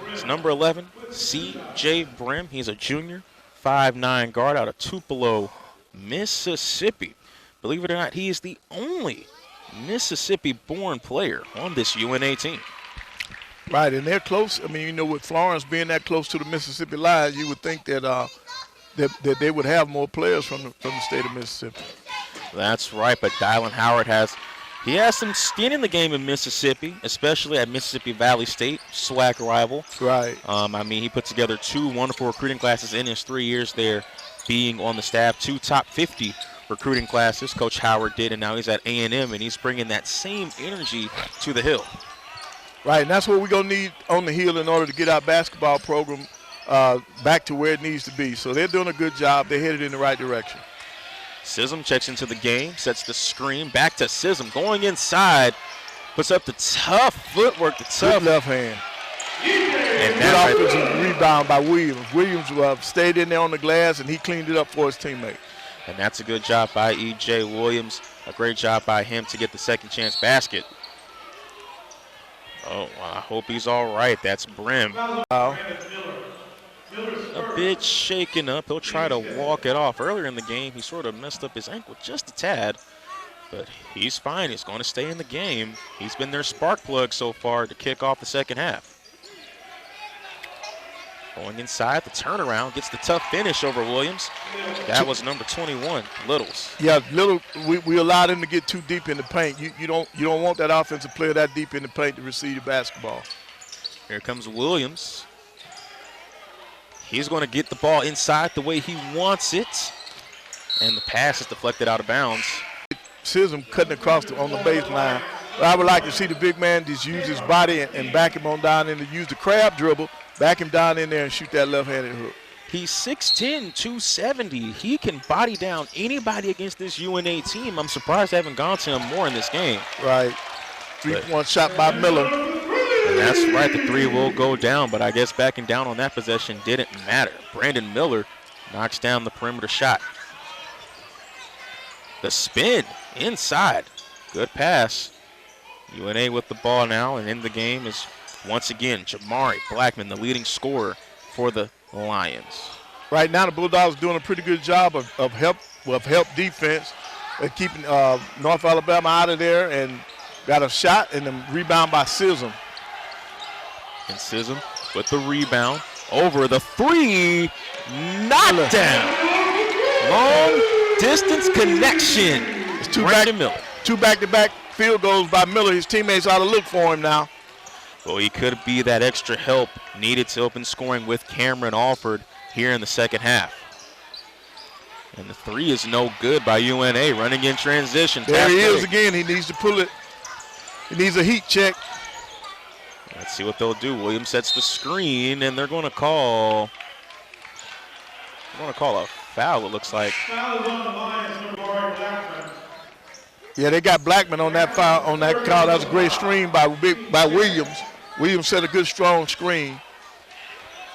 it's number 11, C.J. Brim. He's a junior, 5'9" guard out of Tupelo, Mississippi. Believe it or not, he is the only Mississippi-born player on this UNA team. Right, and they're close. I mean, with Florence being that close to the Mississippi line, you would think that that they would have more players from the state of Mississippi. That's right, but Dylan Howard has some skin in the game in Mississippi, especially at Mississippi Valley State, SWAC rival. Right. I mean, he put together 2 wonderful recruiting classes in his 3 years there being on the staff, 2 top 50 recruiting classes Coach Howard did, and now he's at A&M, and he's bringing that same energy to the Hill. Right, and that's what we're going to need on the Hill in order to get our basketball program back to where it needs to be. So they're doing a good job. They're headed in the right direction. Sism checks into the game, sets the screen, back to Sism, going inside, puts up the tough footwork, the tough. Good left hand. And good offensive rebound by Williams. Williams stayed in there on the glass, and he cleaned it up for his teammate. And that's a good job by E.J. Williams. A great job by him to get the second chance basket. Oh, I hope he's all right. That's Brim. A bit shaken up. He'll try to walk it off. Earlier in the game, he sort of messed up his ankle just a tad. But he's fine. He's going to stay in the game. He's been their spark plug so far to kick off the second half. Going inside, the turnaround, gets the tough finish over Williams. That was number 21, Littles. Yeah, Little. We allowed him to get too deep in the paint. You don't want that offensive player that deep in the paint to receive the basketball. Here comes Williams. He's going to get the ball inside the way he wants it. And the pass is deflected out of bounds. Sism cutting across on the baseline. But I would like to see the big man just use his body and back him on down and to use the crab dribble, back him down in there and shoot that left-handed hook. He's 6'10", 270. He can body down anybody against this UNA team. I'm surprised they haven't gone to him more in this game. Right. 3-point shot by Miller. And that's right, the 3 will go down, but I guess backing down on that possession didn't matter. Brandon Miller knocks down the perimeter shot. The spin inside. Good pass. UNA with the ball now, and in the game is once again Jamari Blackman, the leading scorer for the Lions. Right now, the Bulldogs doing a pretty good job of help defense, keeping North Alabama out of there, and got a shot and a rebound by Sism. And Sism with the rebound over the 3, knocked down. Long distance connection. It's two back-to-back field goals by Miller. His teammates ought to look for him now. Well, he could be that extra help needed to open scoring with Cameron Alford here in the second half. And the 3 is no good by UNA, running in transition. There he is again. He needs to pull it. He needs a heat check. Let's see what they'll do. Williams sets the screen, and they're going to call a foul, it looks like. Yeah, they got Blackman on that foul, on that call. That was a great screen by Williams. Williams set a good, strong screen.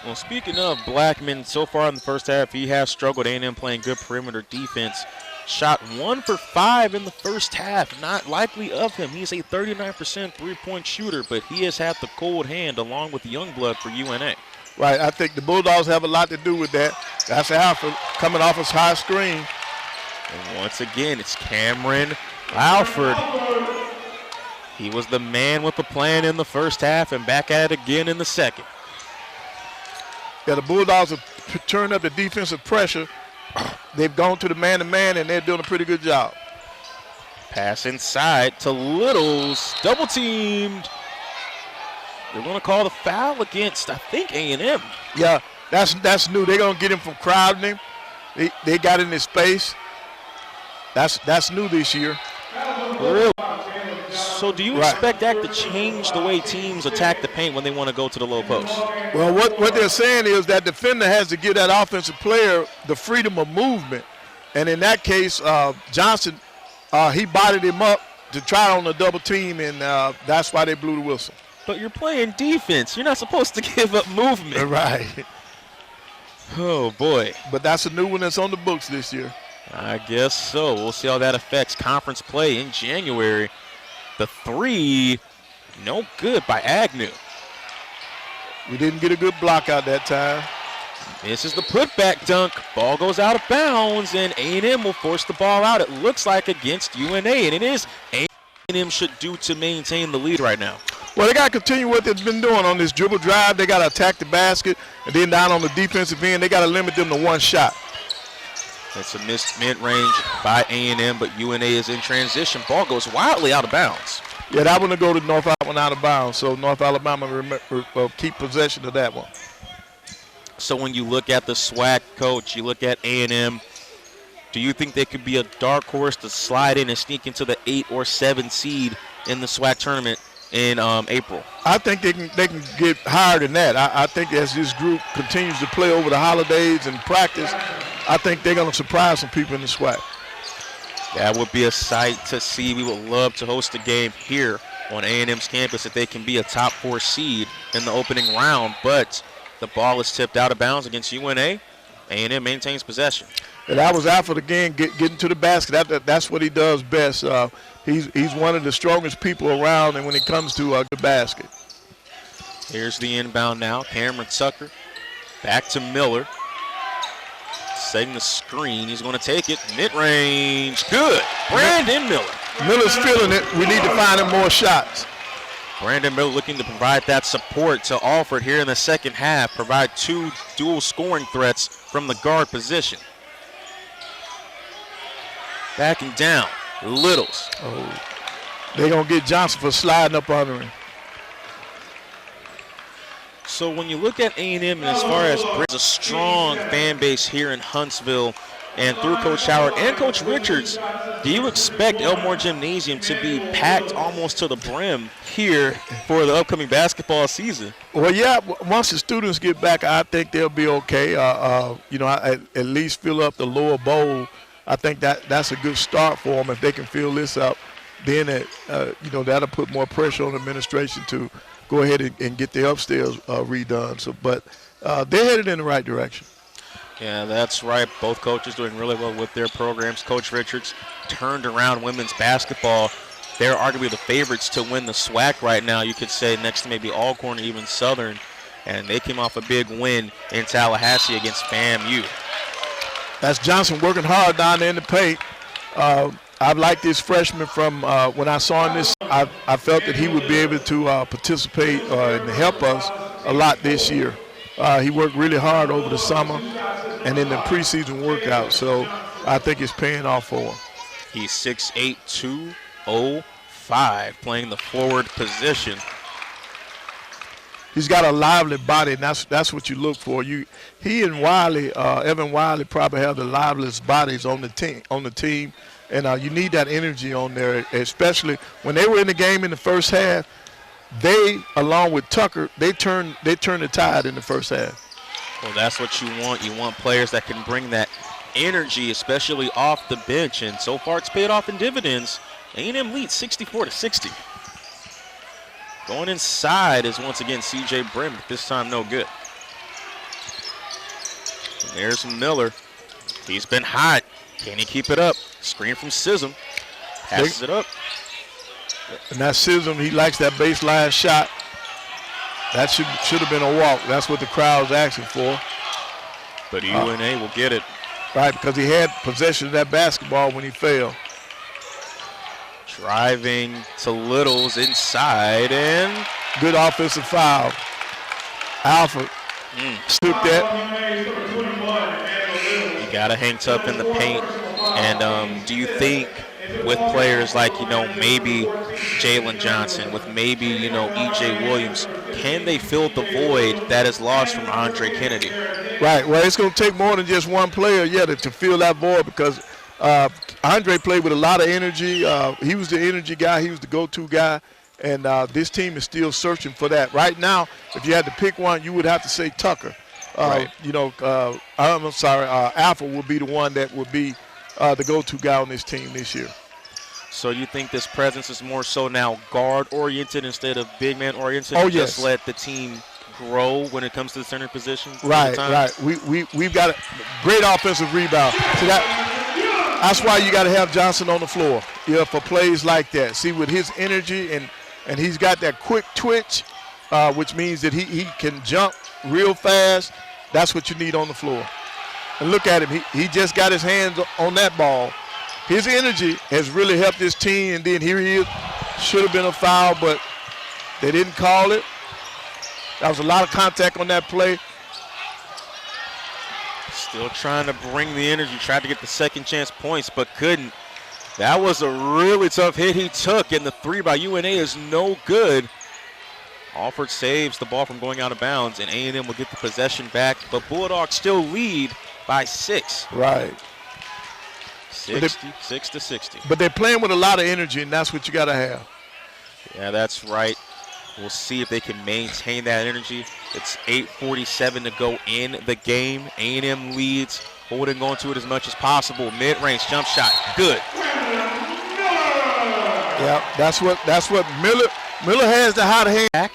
Well, speaking of Blackman, so far in the first half, he has struggled. A&M playing good perimeter defense. Shot 1 for 5 in the first half. Not likely of him. He's a 39% three-point shooter, but he has had the cold hand along with Youngblood for UNA. Right, I think the Bulldogs have a lot to do with that. That's Alfred coming off his high screen. And once again, it's Cameron Alfred. He was the man with the plan in the first half and back at it again in the second. Yeah, the Bulldogs have turned up the defensive pressure. They've gone to the man-to-man, and they're doing a pretty good job. Pass inside to Littles, double teamed. They're going to call the foul against, I think, A&M. Yeah, that's new. They're going to get him from crowding him. They got in his space. That's new this year. Really? So do you expect that to change the way teams attack the paint when they want to go to the low post? Well, what they're saying is that defender has to give that offensive player the freedom of movement. And in that case, Johnson, he bodied him up to try on the double team, and that's why they blew the whistle. But you're playing defense. You're not supposed to give up movement. Right. Oh, boy. But that's a new one that's on the books this year. I guess so. We'll see how that affects conference play in January. The three, no good by Agnew. We didn't get a good block out that time. This is the putback dunk. Ball goes out of bounds, and A&M will force the ball out. It looks like against UNA, and it is A&M should do to maintain the lead right now. Well, they got to continue what they've been doing on this dribble drive. They got to attack the basket, and then down on the defensive end, they got to limit them to one shot. It's a missed mid-range by A&M, but UNA is in transition. Ball goes wildly out of bounds. Yeah, that one will go to North Alabama out of bounds, so North Alabama keep possession of that one. So when you look at the SWAC coach, you look at A&M, do you think they could be a dark horse to slide in and sneak into the 8 or 7 seed in the SWAC tournament in April? I think they can get higher than that. I think as this group continues to play over the holidays and practice, I think they're going to surprise some people in the SWAC. That would be a sight to see. We would love to host a game here on A&M's campus if they can be a top 4 seed in the opening round, but the ball is tipped out of bounds against UNA. A&M maintains possession. And that was Alfred again, getting to the basket. That's what he does best. He's one of the strongest people around, and when it comes to the basket. Here's the inbound now. Cameron Tucker back to Miller. Setting the screen. He's going to take it. Mid-range. Good. Brandon Miller. Miller's feeling it. We need to find him more shots. Brandon Miller looking to provide that support to Alfred here in the second half. Provide 2 dual scoring threats from the guard position. Backing down. Littles. Oh, they're going to get Johnson for sliding up under him. So when you look at A&M, and as far as a strong fan base here in Huntsville and through Coach Howard and Coach Richards, do you expect Elmore Gymnasium to be packed almost to the brim here for the upcoming basketball season? Well, yeah, once the students get back, I think they'll be okay. At least fill up the lower bowl. I think that's a good start for them. If they can fill this up, then that'll put more pressure on the administration to go ahead and get the upstairs redone. But they're headed in the right direction. Yeah, that's right. Both coaches doing really well with their programs. Coach Richards turned around women's basketball. They're arguably the favorites to win the SWAC right now, you could say, next to maybe Alcorn or even Southern. And they came off a big win in Tallahassee against FAMU. That's Johnson working hard down there in the paint. I've liked this freshman from when I saw him this. I felt that he would be able to participate and help us a lot this year. He worked really hard over the summer and in the preseason workout, so I think it's paying off for him. He's 6'8", 205, playing the forward position. He's got a lively body, and that's what you look for. He and Wiley, Evan Wiley, probably have the liveliest bodies on the team. And you need that energy on there, especially when they were in the game in the first half. They, along with Tucker, they turned the tide in the first half. Well, that's what you want. You want players that can bring that energy, especially off the bench. And so far, it's paid off in dividends A&M leads 64-60. Going inside is once again C.J. Brim, but this time no good. And there's Miller. He's been hot. Can he keep it up? Screen from Sism. Passes it up. And that Sism, he likes that baseline shot. That should have been a walk. That's what the crowd's asking for. But UNA will get it. Right, because he had possession of that basketball when he fell. Driving to Littles inside and good offensive foul. Alfred took that. You got to hang tough in the paint. And do you think with players like, maybe Jalen Johnson, with maybe, E.J. Williams, can they fill the void that is lost from Andre Kennedy? Right. Well, it's going to take more than just one player, to fill that void because Andre played with a lot of energy. He was the energy guy. He was the go-to guy. And this team is still searching for that. Right now, if you had to pick one, you would have to say Tucker. Right. I'm sorry, Alfred will be the one that would be the go-to guy on this team this year. So you think this presence is more so now guard-oriented instead of big man-oriented? Oh, yes. Just let the team grow when it comes to the center position? Right. We've got a great offensive rebound. So that's why you got to have Johnson on the floor, for plays like that. See, with his energy and he's got that quick twitch, which means that he can jump real fast. That's what you need on the floor. And look at him. He just got his hands on that ball. His energy has really helped his team, and then here he is. Should have been a foul, but they didn't call it. That was a lot of contact on that play. Still trying to bring the energy. Tried to get the second chance points, but couldn't. That was a really tough hit he took, and the three by UNA is no good. Alfred saves the ball from going out of bounds, and A&M will get the possession back, but Bulldogs still lead by 6. Right. 66-60. But they're playing with a lot of energy, and that's what you got to have. Yeah, that's right. We'll see if they can maintain that energy. It's 8:47 to go in the game. A&M leads, holding on to it as much as possible. Mid-range jump shot, good. Yeah, that's what Miller has the hot hand. Back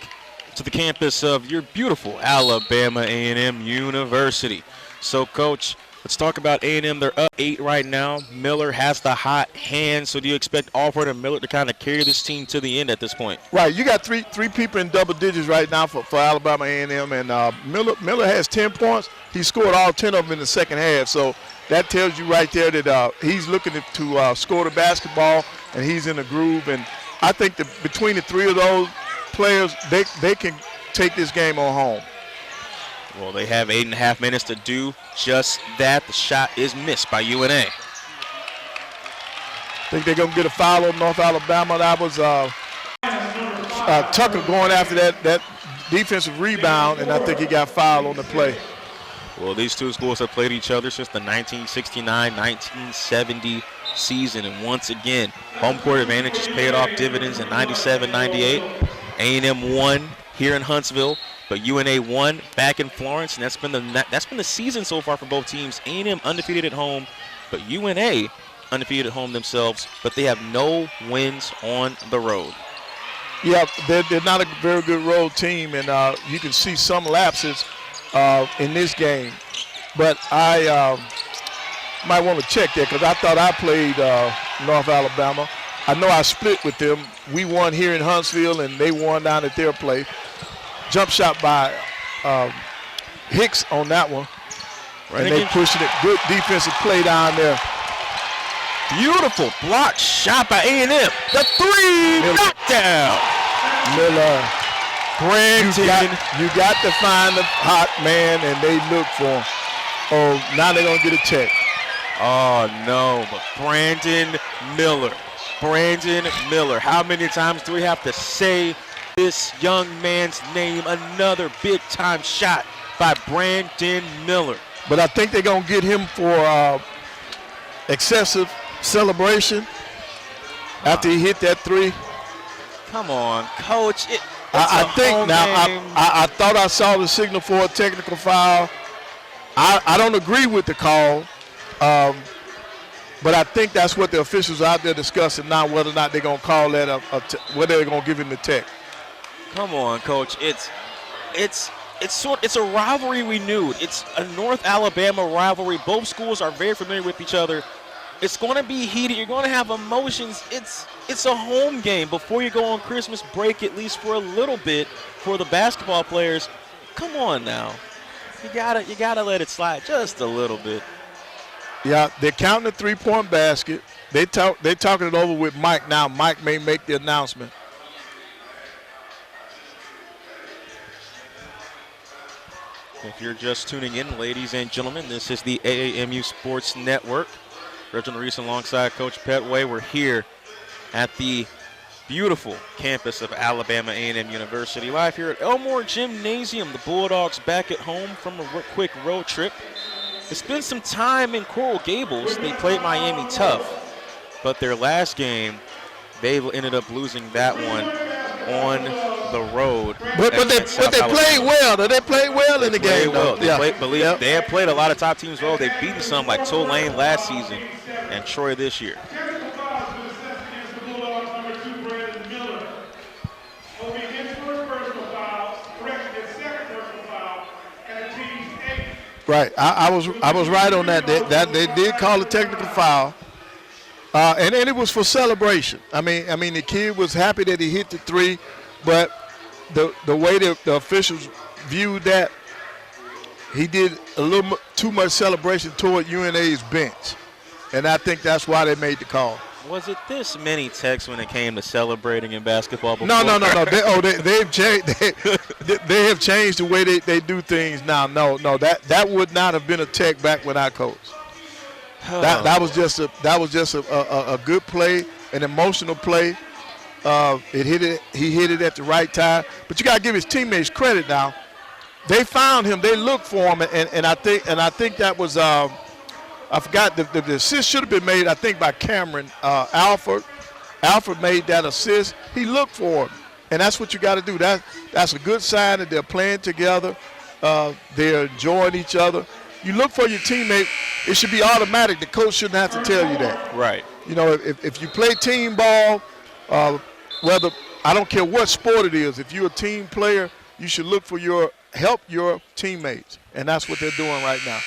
to the campus of your beautiful Alabama A&M University. So, Coach, let's talk about A&M. They're up 8 right now. Miller has the hot hand. So do you expect Alfred and Miller to kind of carry this team to the end at this point? Right. You got three people in double digits right now for Alabama A&M. And Miller has 10 points. He scored all 10 of them in the second half. So that tells you right there that he's looking to score the basketball, and he's in a groove. And I think that between the three of those players, they can take this game on home. Well, they have 8.5 minutes to do just that. The shot is missed by UNA. I think they're going to get a foul on North Alabama. That was Tucker going after that defensive rebound, and I think he got fouled on the play. Well, these two schools have played each other since the 1969-1970 season, and once again, home court advantage has paid off dividends in 97-98. A&M won here in Huntsville, but UNA won back in Florence, and that's been the season so far for both teams. A&M undefeated at home, but UNA undefeated at home themselves, but they have no wins on the road. Yeah, they're not a very good road team, and you can see some lapses in this game. But I might want to check that because I thought I played North Alabama. I know I split with them. We won here in Huntsville, and they won down at their place. Jump shot by Hicks on that one. Right, and they pushing it. Good defensive play down there. Beautiful block shot by A&M. The three, knockdown. Miller. Brandon. You got to find the hot man, and they look for him. Oh, now they're going to get a check. Oh, no, but Brandon Miller. Brandon Miller. How many times do we have to say this young man's name? Another big-time shot by Brandon Miller. But I think they're going to get him for excessive celebration after he hit that three. Come on, Coach. I think now, I thought I saw the signal for a technical foul. I don't agree with the call, But I think that's what the officials are out there discussing now, whether or not they're going to call that whether they're going to give him the tech. Come on, Coach. It's a rivalry we knew. It's a North Alabama rivalry. Both schools are very familiar with each other. It's going to be heated. You're going to have emotions. It's a home game before you go on Christmas break, at least for a little bit, for the basketball players. Come on now. You gotta let it slide just a little bit. Yeah, they're counting the three-point basket. They're talking it over with Mike now. Mike may make the announcement. If you're just tuning in, ladies and gentlemen, this is the AAMU Sports Network. Reginald Reese alongside Coach Petway. We're here at the beautiful campus of Alabama A&M University, live here at Elmore Gymnasium. The Bulldogs back at home from a quick road trip. It's been some time in Coral Gables. They played Miami tough, but their last game, they ended up losing that one on the road. But they played well. They played well in the game. Well. They have played a lot of top teams well. They've beaten some like Tulane last season and Troy this year. Right, I was right on that. They did call a technical foul, and it was for celebration. I mean the kid was happy that he hit the three, but the way the officials viewed that, he did a little too much celebration toward UNA's bench, and I think that's why they made the call. Was it this many texts when it came to celebrating in basketball before? No. They've changed. They have changed the way they do things now. No. That would not have been a tech back when I coached. That was just a good play, an emotional play. He hit it at the right time. But you got to give his teammates credit now. They found him. They looked for him, and I think that was. I forgot the assist should have been made, I think, by Cameron. Alfred made that assist. He looked for him, and that's what you got to do. That's a good sign that they're playing together. They're enjoying each other. You look for your teammate, it should be automatic. The coach shouldn't have to tell you that. Right. You know, if you play team ball, whether I don't care what sport it is, if you're a team player, you should look for help your teammates, and that's what they're doing right now.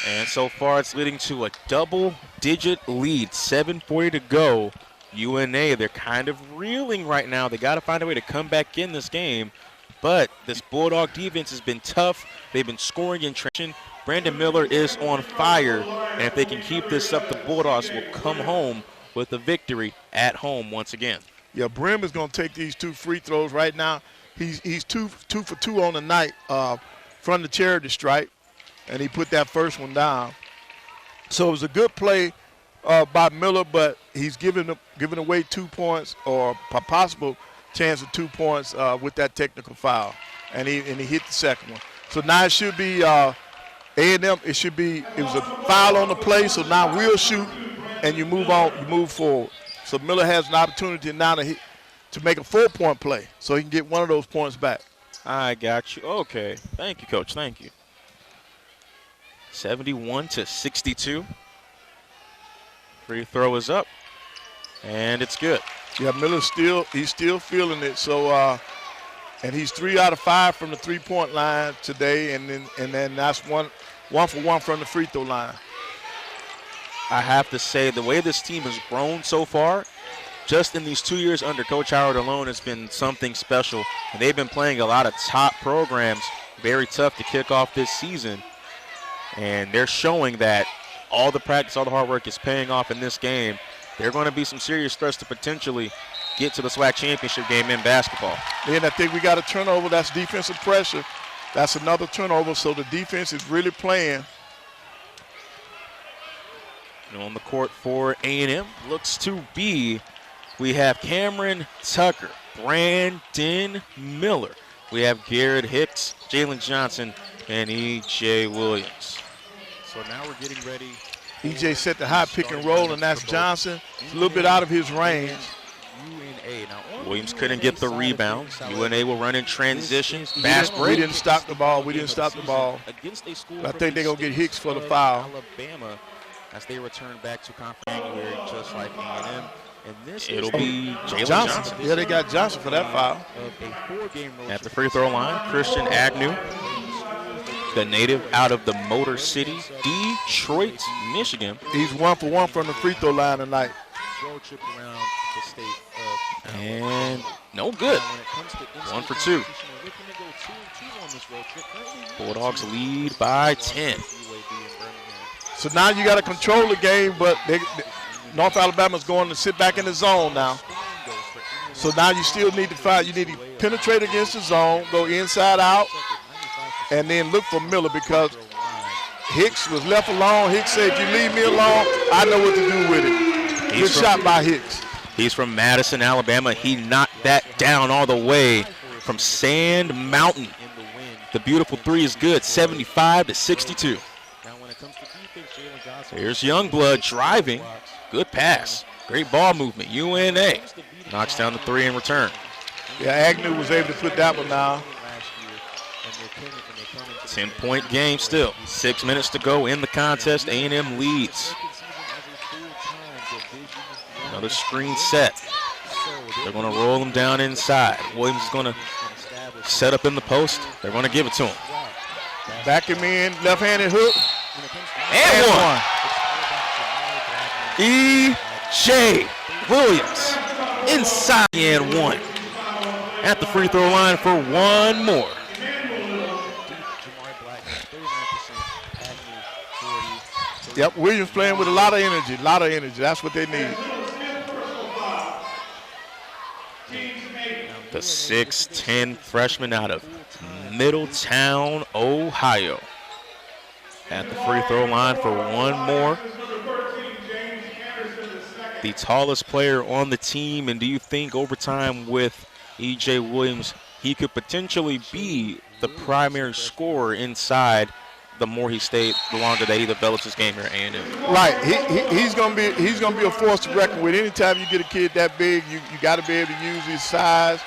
And so far, it's leading to a double-digit lead. 7:40 to go. UNA, they're kind of reeling right now. They got to find a way to come back in this game. But this Bulldog defense has been tough. They've been scoring in transition. Brandon Miller is on fire. And if they can keep this up, the Bulldogs will come home with a victory at home once again. Yeah, Brim is going to take these two free throws right now. He's two for two on the night from the charity stripe. And he put that first one down. So it was a good play by Miller, but he's giving away 2 points or a possible chance of 2 points with that technical foul. And he hit the second one. So now it should be A&M. It was a foul on the play, so now we'll shoot and you move on, you move forward. So Miller has an opportunity now to make a 4-point play so he can get one of those points back. I got you. Okay. Thank you, Coach. Thank you. 71-62. Free throw is up, and it's good. Yeah, Miller's he's still feeling it. So, and he's 3 out of 5 from the 3-point line today, and then that's one for one from the free throw line. I have to say, the way this team has grown so far, just in these 2 years under Coach Howard alone, has been something special. And they've been playing a lot of top programs, very tough to kick off this season. And they're showing that all the practice, all the hard work is paying off in this game. There are going to be some serious threats to potentially get to the SWAC championship game in basketball. And I think we got a turnover. That's defensive pressure. That's another turnover, so the defense is really playing. And on the court for A&M looks to be, we have Cameron Tucker, Brandon Miller. We have Garrett Hicks, Jalen Johnson, and E.J. Williams. So now we're getting ready. E.J. set the high pick and roll, and that's Johnson. It's a little bit out of his range. Williams couldn't get the rebound. UNA will run in transition. Fast break. We didn't stop the ball. But I think they're going to get Hicks for the foul. Alabama as they return back to conference January, just like A&M. And this It'll be Jalen Johnson. Yeah, they got Johnson for that foul. At the free throw line, Christian Agnew, the native out of the Motor City, Detroit, Michigan. He's 1 for 1 from the free throw line tonight. Road trip around the state of And no good. 1 for 2. Bulldogs lead by 10. So now you got to control the game, but North Alabama's going to sit back in the zone now. So now you still need to find, you need to penetrate against the zone, go inside out, and then look for Miller because Hicks was left alone. Hicks said, if you leave me alone, I know what to do with it. Good shot by Hicks. He's from Madison, Alabama. He knocked that down all the way from Sand Mountain. The beautiful three is good, 75-62. Here's Youngblood driving. Good pass. Great ball movement. UNA knocks down the three in return. Yeah, Agnew was able to put that one down. 10-point game still. 6 minutes to go in the contest. A&M leads. Another screen set. They're going to roll him down inside. Williams is going to set up in the post. They're going to give it to him. Back him in, left-handed hook. And one. E.J. Williams inside and one. At the free throw line for one more. Yep, Williams playing with a lot of energy, That's what they need. The 6'10 freshman out of Middletown, Ohio. At the free throw line for one more. The tallest player on the team, and do you think over time with E.J. Williams, he could potentially be the primary scorer inside the more he stayed, the longer that he develops his game here at A&M? Right, he's gonna be a force to reckon with. Anytime you get a kid that big, you got to be able to use his size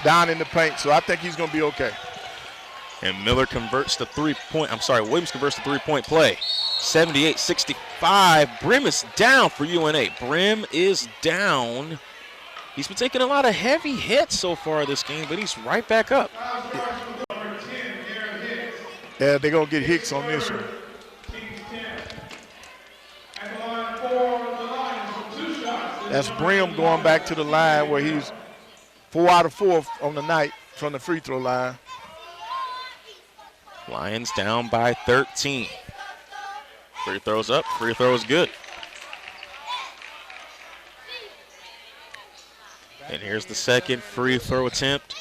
down in the paint. So I think he's gonna be okay. And Williams converts the three-point play. 78-65. Brim is down for UNA. Brim is down. He's been taking a lot of heavy hits so far this game, but he's right back up. Yeah, they're going to get Hicks on this one. That's Brim going back to the line where he's 4 out of 4 on the night from the free throw line. Lions down by 13. Free throws up, free throw is good. And here's the second free throw attempt.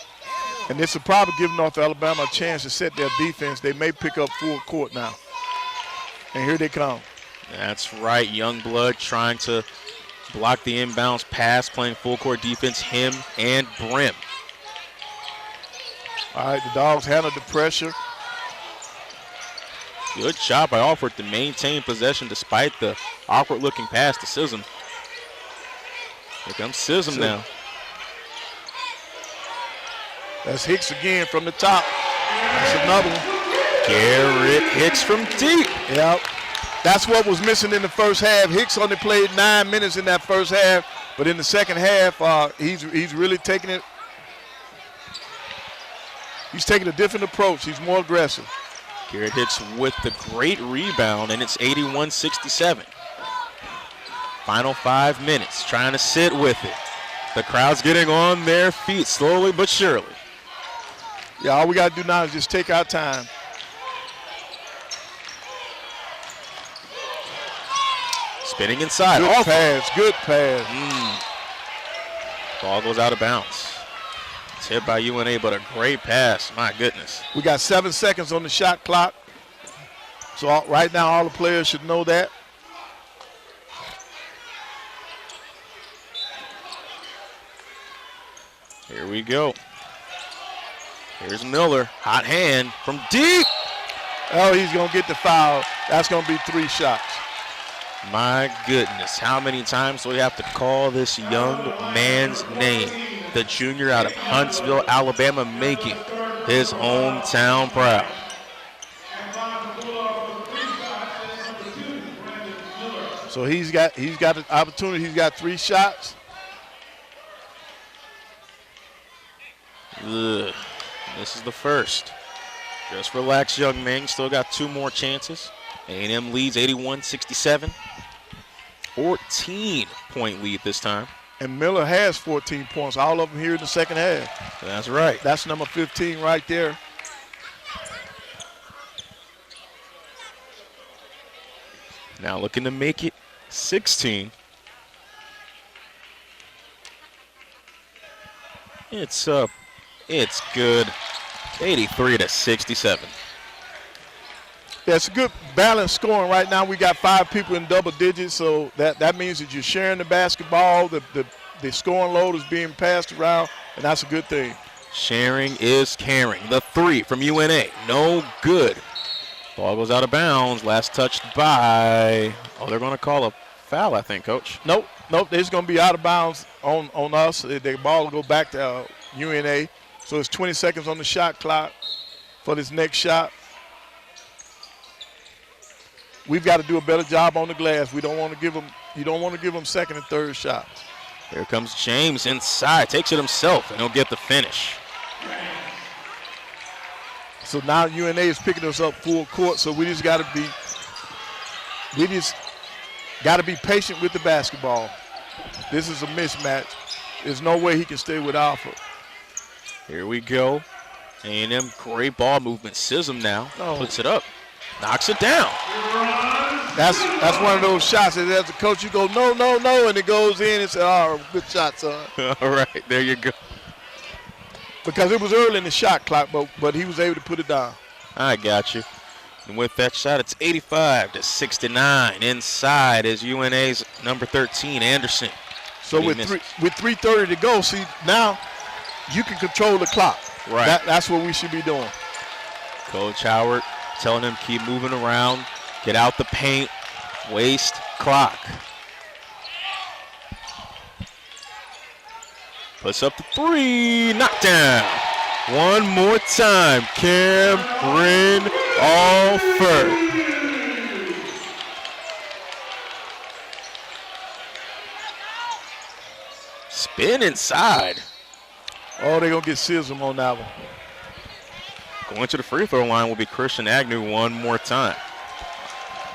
And this will probably give North Alabama a chance to set their defense. They may pick up full court now. And here they come. That's right, Youngblood trying to block the inbounds pass, playing full court defense, him and Brim. All right, the Dogs handled the pressure. Good job by Alfred to maintain possession despite the awkward-looking pass to Sism. Here comes Sism now. That's Hicks again from the top. That's another one. Garrett Hicks from deep. Yep. That's what was missing in the first half. Hicks only played 9 minutes in that first half, but in the second half, he's really taking it. He's taking a different approach. He's more aggressive. Garrett Hicks with the great rebound, and it's 81-67. Final 5 minutes, trying to sit with it. The crowd's getting on their feet slowly but surely. Yeah, all we got to do now is just take our time. Spinning inside. Good pass. Ball goes out of bounds. It's hit by UNA, but a great pass. My goodness. We got 7 seconds on the shot clock. So right now all the players should know that. Here we go. Here's Miller. Hot hand from deep. Oh, he's going to get the foul. That's going to be 3 shots. My goodness. How many times do we have to call this young man's name? The junior out of Huntsville, Alabama, making his hometown proud. So he's got an opportunity. He's got 3 shots. Ugh. This is the first. Just relax, young man. You still got 2 more chances. A&M leads 81-67. 14-point lead this time. And Miller has 14 points, all of them here in the second half. That's right. That's number 15 right there. Now looking to make it 16. It's good. 83-67. Yeah, it's a good balanced scoring right now. We got 5 people in double digits, so that means that you're sharing the basketball. The scoring load is being passed around, and that's a good thing. Sharing is caring. The 3 from UNA, no good. Ball goes out of bounds. Last touched by, they're going to call a foul, I think, Coach. Nope. They're just going to be out of bounds on us. The ball will go back to UNA. So it's 20 seconds on the shot clock for this next shot. We've got to do a better job on the glass. We don't want to give them. You don't want to give them second and third shots. Here comes James inside, takes it himself, and he'll get the finish. So now UNA is picking us up full court. So we just got to be patient with the basketball. This is a mismatch. There's no way he can stay with Alfred. Here we go. A&M, great ball movement. Sism now puts it up, knocks it down. That's one of those shots that as a coach you go, no, and it goes in and say, good shot, son. All right, there you go. Because it was early in the shot clock, but he was able to put it down. I got you. And with that shot, it's 85-69. Inside is UNA's number 13, Anderson. So with 3:30 to go, see, now you can control the clock. Right. That's what we should be doing. Coach Howard telling him keep moving around, get out the paint, waste clock. Puts up the 3, knockdown. One more time, Cameron Alfred. Spin inside. Oh, they're going to get Sism on that one. Going to the free throw line will be Christian Agnew one more time.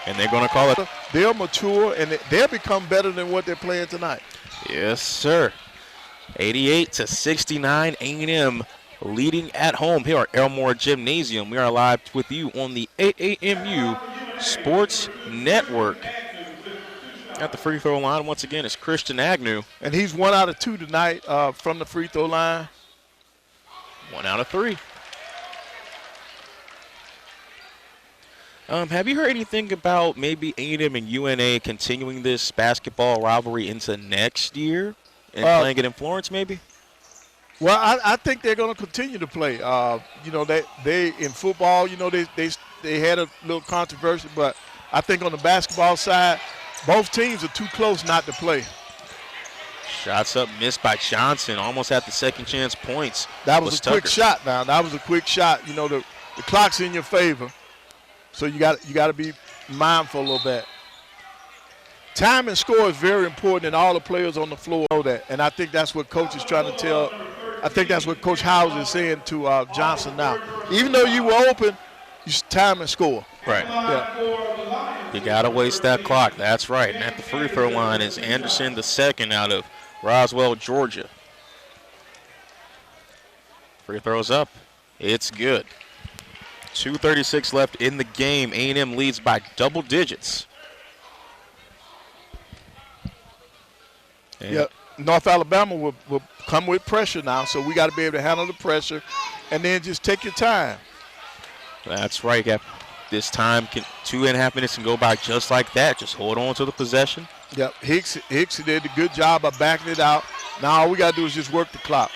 And they're going to call it. They're mature, and they'll become better than what they're playing tonight. Yes, sir. 88-69, A&M leading at home here at Elmore Gymnasium. We are live with you on the AAMU Sports Network. At the free throw line, once again, is Christian Agnew. And he's 1 out of 2 tonight from the free throw line. 1 out of 3. Have you heard anything about maybe A&M and UNA continuing this basketball rivalry into next year and playing it in Florence maybe? Well, I think they're going to continue to play. They in football, they had a little controversy, but I think on the basketball side, both teams are too close not to play. Shots up, missed by Johnson. Almost had the second chance points. That was a quick shot now. That was a quick shot. The clock's in your favor, so you got to be mindful a little bit. Time and score is very important, and all the players on the floor know that. And I think that's what Coach is trying to tell. I think that's what Coach Howes is saying to Johnson now. Even though you were open, you time and score. Right. Yeah. You got to waste that clock. That's right. And at the free throw line is Anderson, the second out of Roswell, Georgia. Free throws up. It's good. 2:36 left in the game. A&M leads by double digits. And North Alabama will come with pressure now, so we got to be able to handle the pressure and then just take your time. That's right. This time, 2.5 minutes can go by just like that. Just hold on to the possession. Yep, Hicks did a good job of backing it out. Now all we got to do is just work the clock.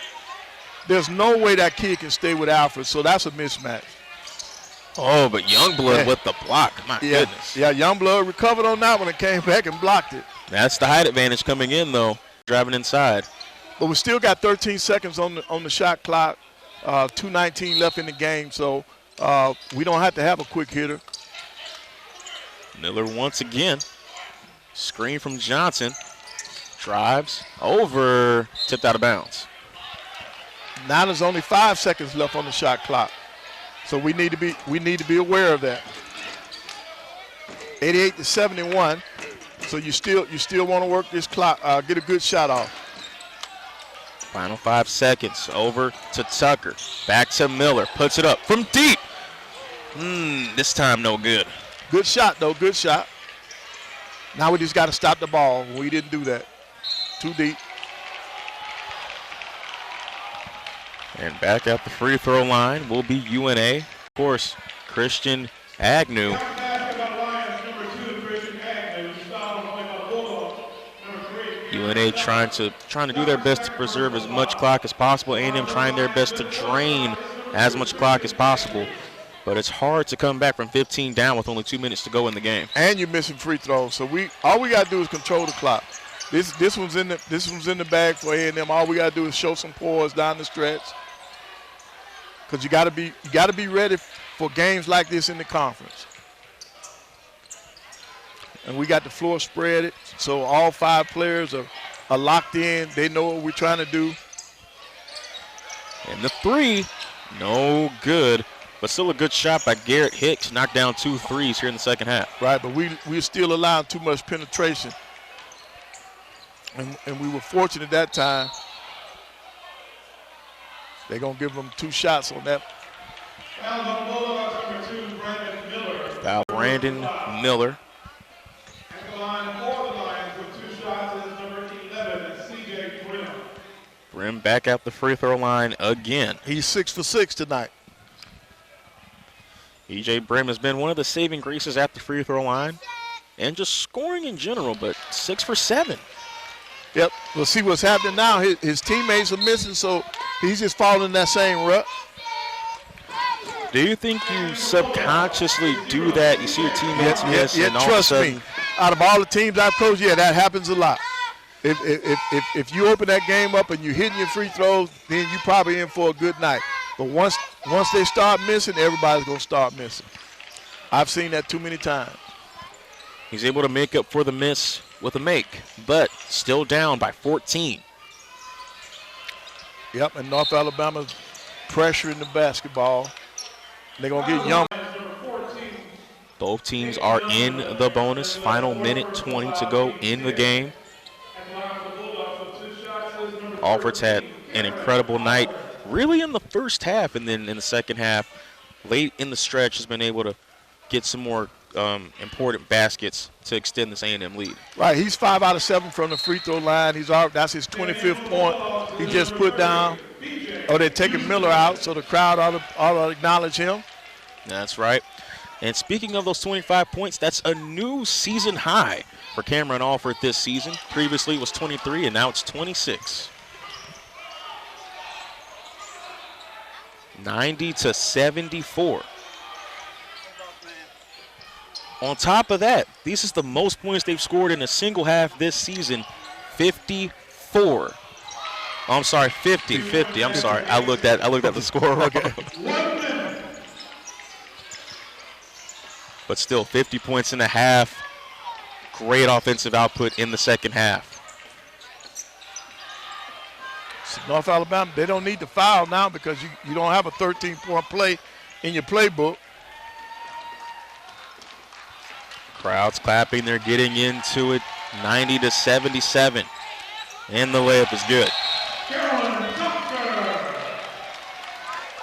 There's no way that kid can stay with Alfred, so that's a mismatch. Oh, but Youngblood with the block. My goodness. Yeah, Youngblood recovered on that one and came back and blocked it. That's the height advantage coming in, though, driving inside. But we still got 13 seconds on the shot clock, 2:19 left in the game, so we don't have to have a quick hitter. Miller once again. Screen from Johnson. Drives over, tipped out of bounds. Now there's only 5 seconds left on the shot clock. So we need to be aware of that. 88-71. So you still want to work this clock, get a good shot off. Final 5 seconds. Over to Tucker. Back to Miller. Puts it up from deep. This time no good. Good shot, though. Good shot. Now we just got to stop the ball. We didn't do that. Too deep. And back at the free throw line will be UNA. Of course, Christian Agnew. UNA trying to do their best to preserve as much clock as possible. A&M trying their best to drain as much clock as possible. But it's hard to come back from 15 down with only 2 minutes to go in the game. And you're missing free throws. So all we got to do is control the clock. This one's in the bag for A&M. All we got to do is show some poise down the stretch. Because you got to be ready for games like this in the conference. And we got the floor spread it, so all 5 players are locked in. They know what we're trying to do. And the 3, no good, but still a good shot by Garrett Hicks. Knocked down 2 threes here in the second half. Right, but we're still allowing too much penetration. And we were fortunate that time. They're going to give them 2 shots on that. Foul Brandon Miller. Brim back at the free throw line again. He's 6 for 6 tonight. E.J. Brim has been one of the saving graces at the free throw line and just scoring in general, but 6 for 7. Yep, we'll see what's happening now. His teammates are missing, so he's just following that same rut. Do you think you subconsciously do that? You see your teammates miss, and all of a trust sudden, me, out of all the teams I've coached, that happens a lot. If you open that game up and you're hitting your free throws, then you're probably in for a good night. But once they start missing, everybody's going to start missing. I've seen that too many times. he's able to make up for the miss with a make, but still down by 14. Yep, and North Alabama's pressuring the basketball. They're going to get Young. Both teams are in the bonus. Final minute 20 to go in the game. Alfred's had an incredible night, really in the first half, and then in the second half, late in the stretch, has been able to get some more important baskets to extend this A&M lead. Right, he's 5 out of 7 from the free throw line. That's his 25th point he just put down. Oh, they're taking Miller out, so the crowd ought to acknowledge him. That's right. And speaking of those 25 points, that's a new season high for Cameron Alford this season. Previously it was 23, and now it's 26. 90-74. On top of that, this is the most points they've scored in a single half this season, 54. Oh, I'm sorry, 50. I'm sorry. I looked at the score wrong. But still, 50 points in a half. Great offensive output in the second half. North Alabama, they don't need to foul now because you don't have a 13-point play in your playbook. Crowd's clapping. They're getting into it. 90-77. And the layup is good.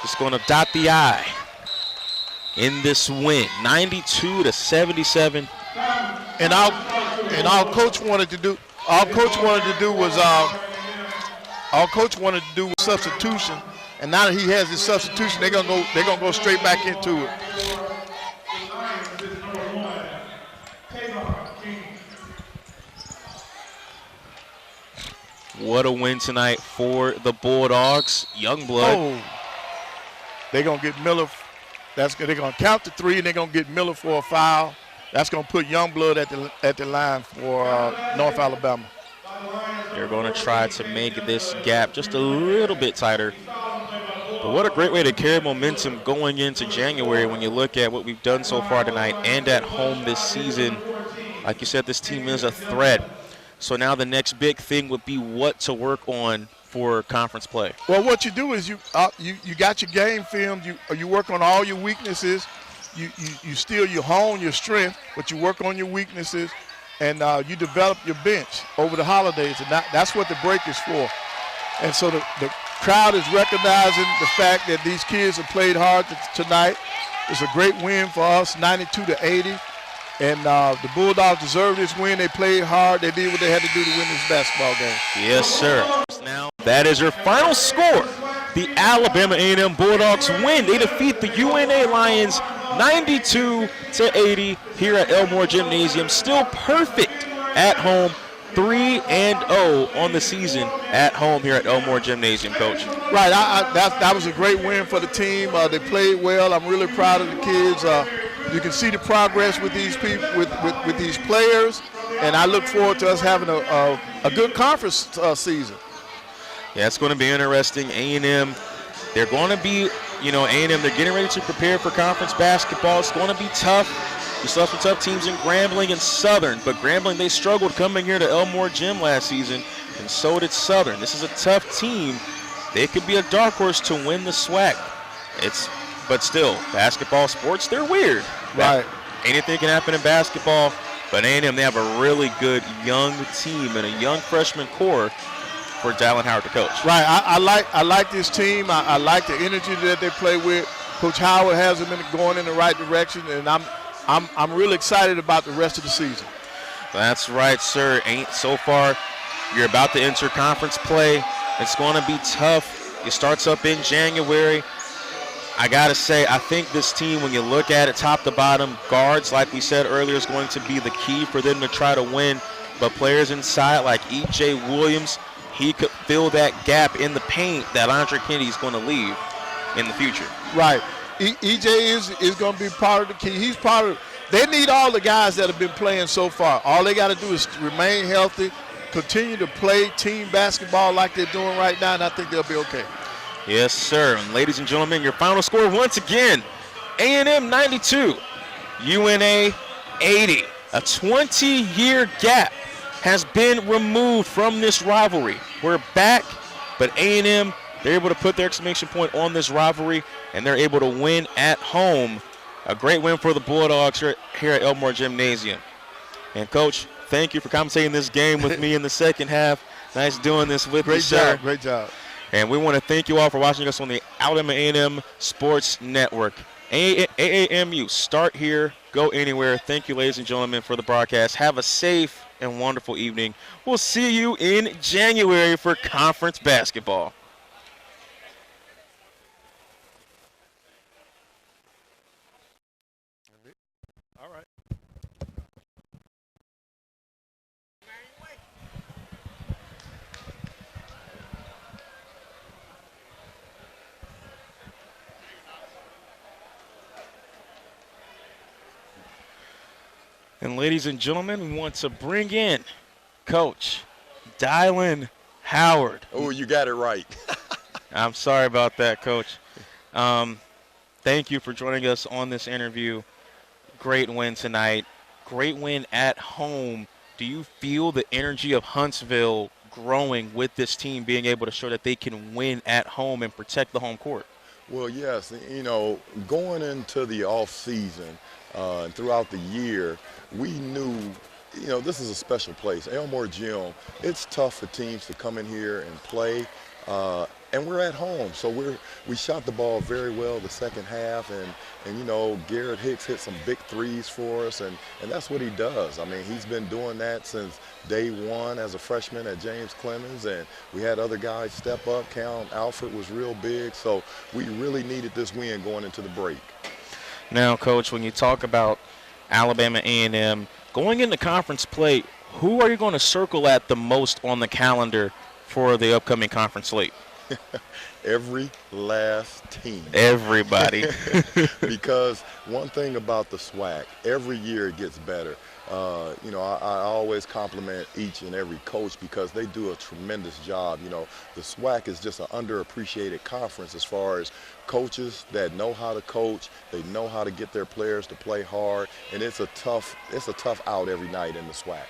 Just going to dot the I in this win. 92-77. And all coach wanted to do was substitution. And now that he has his substitution, they're gonna go straight back into it. What a win tonight for the Bulldogs. Youngblood. Oh, they're gonna get Miller. They're gonna count to 3, and they're gonna get Miller for a foul. That's gonna put Youngblood at the line for North Alabama. They're going to try to make this gap just a little bit tighter. But what a great way to carry momentum going into January when you look at what we've done so far tonight and at home this season. Like you said, this team is a threat. So now the next big thing would be what to work on for conference play. Well, what you do is you got your game filmed. You work on all your weaknesses. You hone your strength, but you work on your weaknesses, and you develop your bench over the holidays, and that's what the break is for. And so the crowd is recognizing the fact that these kids have played hard tonight. It's a great win for us, 92-80. And the Bulldogs deserve this win. They played hard. They did what they had to do to win this basketball game. Yes, sir. Now, that is your final score. The Alabama A&M Bulldogs win. They defeat the UNA Lions 92-80 here at Elmore Gymnasium. Still perfect at home. 3-0 on the season at home here at Elmore Gymnasium, Coach. Right. That was a great win for the team. They played well. I'm really proud of the kids. You can see the progress with these people, with these players, and I look forward to us having a good conference season. Yeah, it's going to be interesting. A&M, they're going to be, A&M, they're getting ready to prepare for conference basketball. It's going to be tough. We saw some tough teams in Grambling and Southern, but Grambling, they struggled coming here to Elmore Gym last season, and so did Southern. This is a tough team. They could be a dark horse to win the SWAC. But still, basketball sports, they're weird. Right. Anything can happen in basketball, but A&M, they have a really good young team and a young freshman core for Dylan Howard to coach. Right. I like this team. I like the energy that they play with. Coach Howard has them going in the right direction, and I'm really excited about the rest of the season. That's right, sir. So far, you're about to enter conference play. It's going to be tough. It starts up in January. I got to say, I think this team, when you look at it top to bottom, guards, like we said earlier, is going to be the key for them to try to win. But players inside like E.J. Williams, he could fill that gap in the paint that Andre Kennedy is going to leave in the future. Right. EJ is going to be part of the key. He's part of – they need all the guys that have been playing so far. All they got to do is remain healthy, continue to play team basketball like they're doing right now, and I think they'll be okay. Yes, sir. And ladies and gentlemen, your final score once again, A&M 92, UNA 80. A 20-year gap has been removed from this rivalry. We're back, but A&M, they're able to put their exclamation point on this rivalry, and they're able to win at home. A great win for the Bulldogs here at Elmore Gymnasium. And, Coach, thank you for commentating this game with me in the second half. Nice doing this with you, sir. Great job. And we want to thank you all for watching us on the Alabama A&M Sports Network. AAMU, start here, go anywhere. Thank you, ladies and gentlemen, for the broadcast. Have a safe and wonderful evening. We'll see you in January for conference basketball. All right. And ladies and gentlemen, we want to bring in Coach Dylan Howard. Oh, you got it right. I'm sorry about that, Coach. Thank you for joining us on this interview. Great win tonight. Great win at home. Do you feel the energy of Huntsville growing with this team being able to show that they can win at home and protect the home court? Well, yes. Going into the off season and throughout the year, we knew, this is a special place. Elmore Gym, it's tough for teams to come in here and play. And we're at home, so we shot the ball very well the second half, and Garrett Hicks hit some big threes for us, and that's what he does. I mean, he's been doing that since day one as a freshman at James Clemens, and we had other guys step up. Alfred was real big, so we really needed this win going into the break. Now, Coach, when you talk about Alabama A&M going into conference play, who are you going to circle at the most on the calendar for the upcoming conference slate? Every last team. Everybody. Because one thing about the SWAC, every year it gets better. I always compliment each and every coach because they do a tremendous job. The SWAC is just an underappreciated conference as far as coaches that know how to coach. They know how to get their players to play hard, and it's a tough out every night in the SWAC.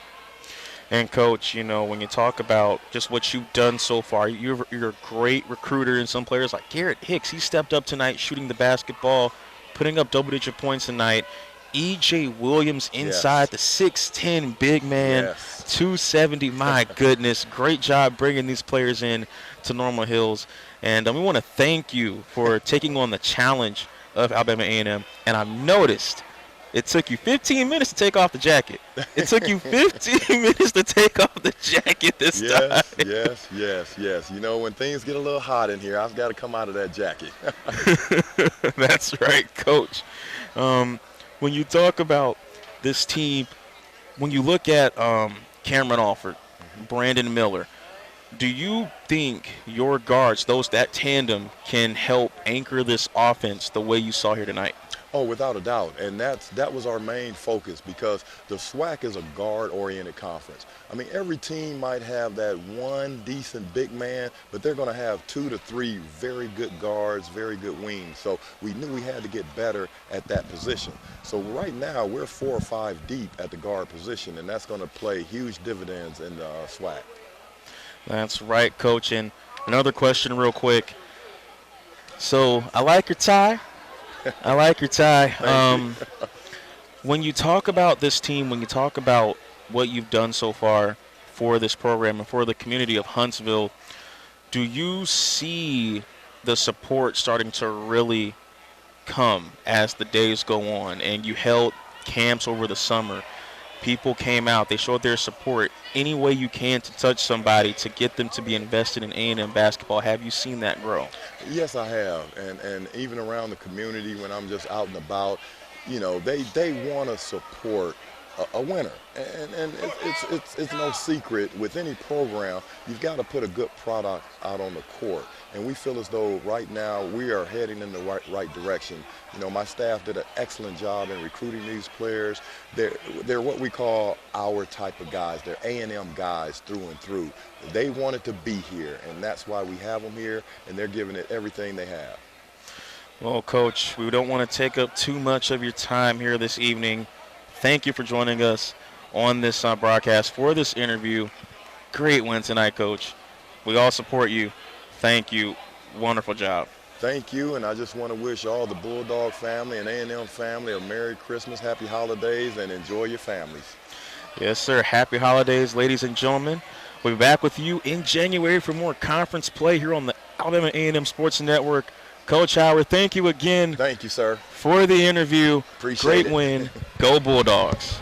And, Coach, when you talk about just what you've done so far, you're a great recruiter, and some players like Garrett Hicks, he stepped up tonight shooting the basketball, putting up double-digit points tonight. E.J. Williams inside, the 6'10 big man, 270. My goodness, great job bringing these players in to Normal Hills. And we want to thank you for taking on the challenge of Alabama A&M. And I've noticed it took you 15 minutes to take off the jacket. It took you 15 minutes to take off the jacket this time. Yes. When things get a little hot in here, I've got to come out of that jacket. That's right, Coach. When you talk about this team, when you look at Cameron Alford, Brandon Miller, do you think your guards, that tandem, can help anchor this offense the way you saw here tonight? Oh, without a doubt, and that was our main focus because the SWAC is a guard-oriented conference. I mean, every team might have that one decent big man, but they're going to have 2 to 3 very good guards, very good wings. So we knew we had to get better at that position. So right now we're 4 or 5 deep at the guard position, and that's going to play huge dividends in the SWAC. That's right, Coach. And another question real quick. So I like your tie. When you talk about this team, when you talk about what you've done so far for this program and for the community of Huntsville, do you see the support starting to really come as the days go on? And you held camps over the summer. People came out. They showed their support any way you can to touch somebody to get them to be invested in A&M basketball. Have you seen that grow? Yes, I have. And even around the community when I'm just out and about, they want to support a winner. And it's no secret with any program, you've got to put a good product out on the court. And we feel as though right now we are heading in the right direction. My staff did an excellent job in recruiting these players. They're what we call our type of guys. They're A&M guys through and through. They wanted to be here, and that's why we have them here, and they're giving it everything they have. Well, Coach, we don't want to take up too much of your time here this evening. Thank you for joining us on this broadcast for this interview. Great win tonight, Coach. We all support you. Thank you. Wonderful job. Thank you, and I just want to wish all the Bulldog family and A&M family a Merry Christmas, Happy Holidays, and enjoy your families. Yes, sir. Happy holidays, ladies and gentlemen. We'll be back with you in January for more conference play here on the Alabama A&M Sports Network. Coach Howard, thank you again. Thank you, sir. For the interview. Appreciate it. Great win. Go Bulldogs.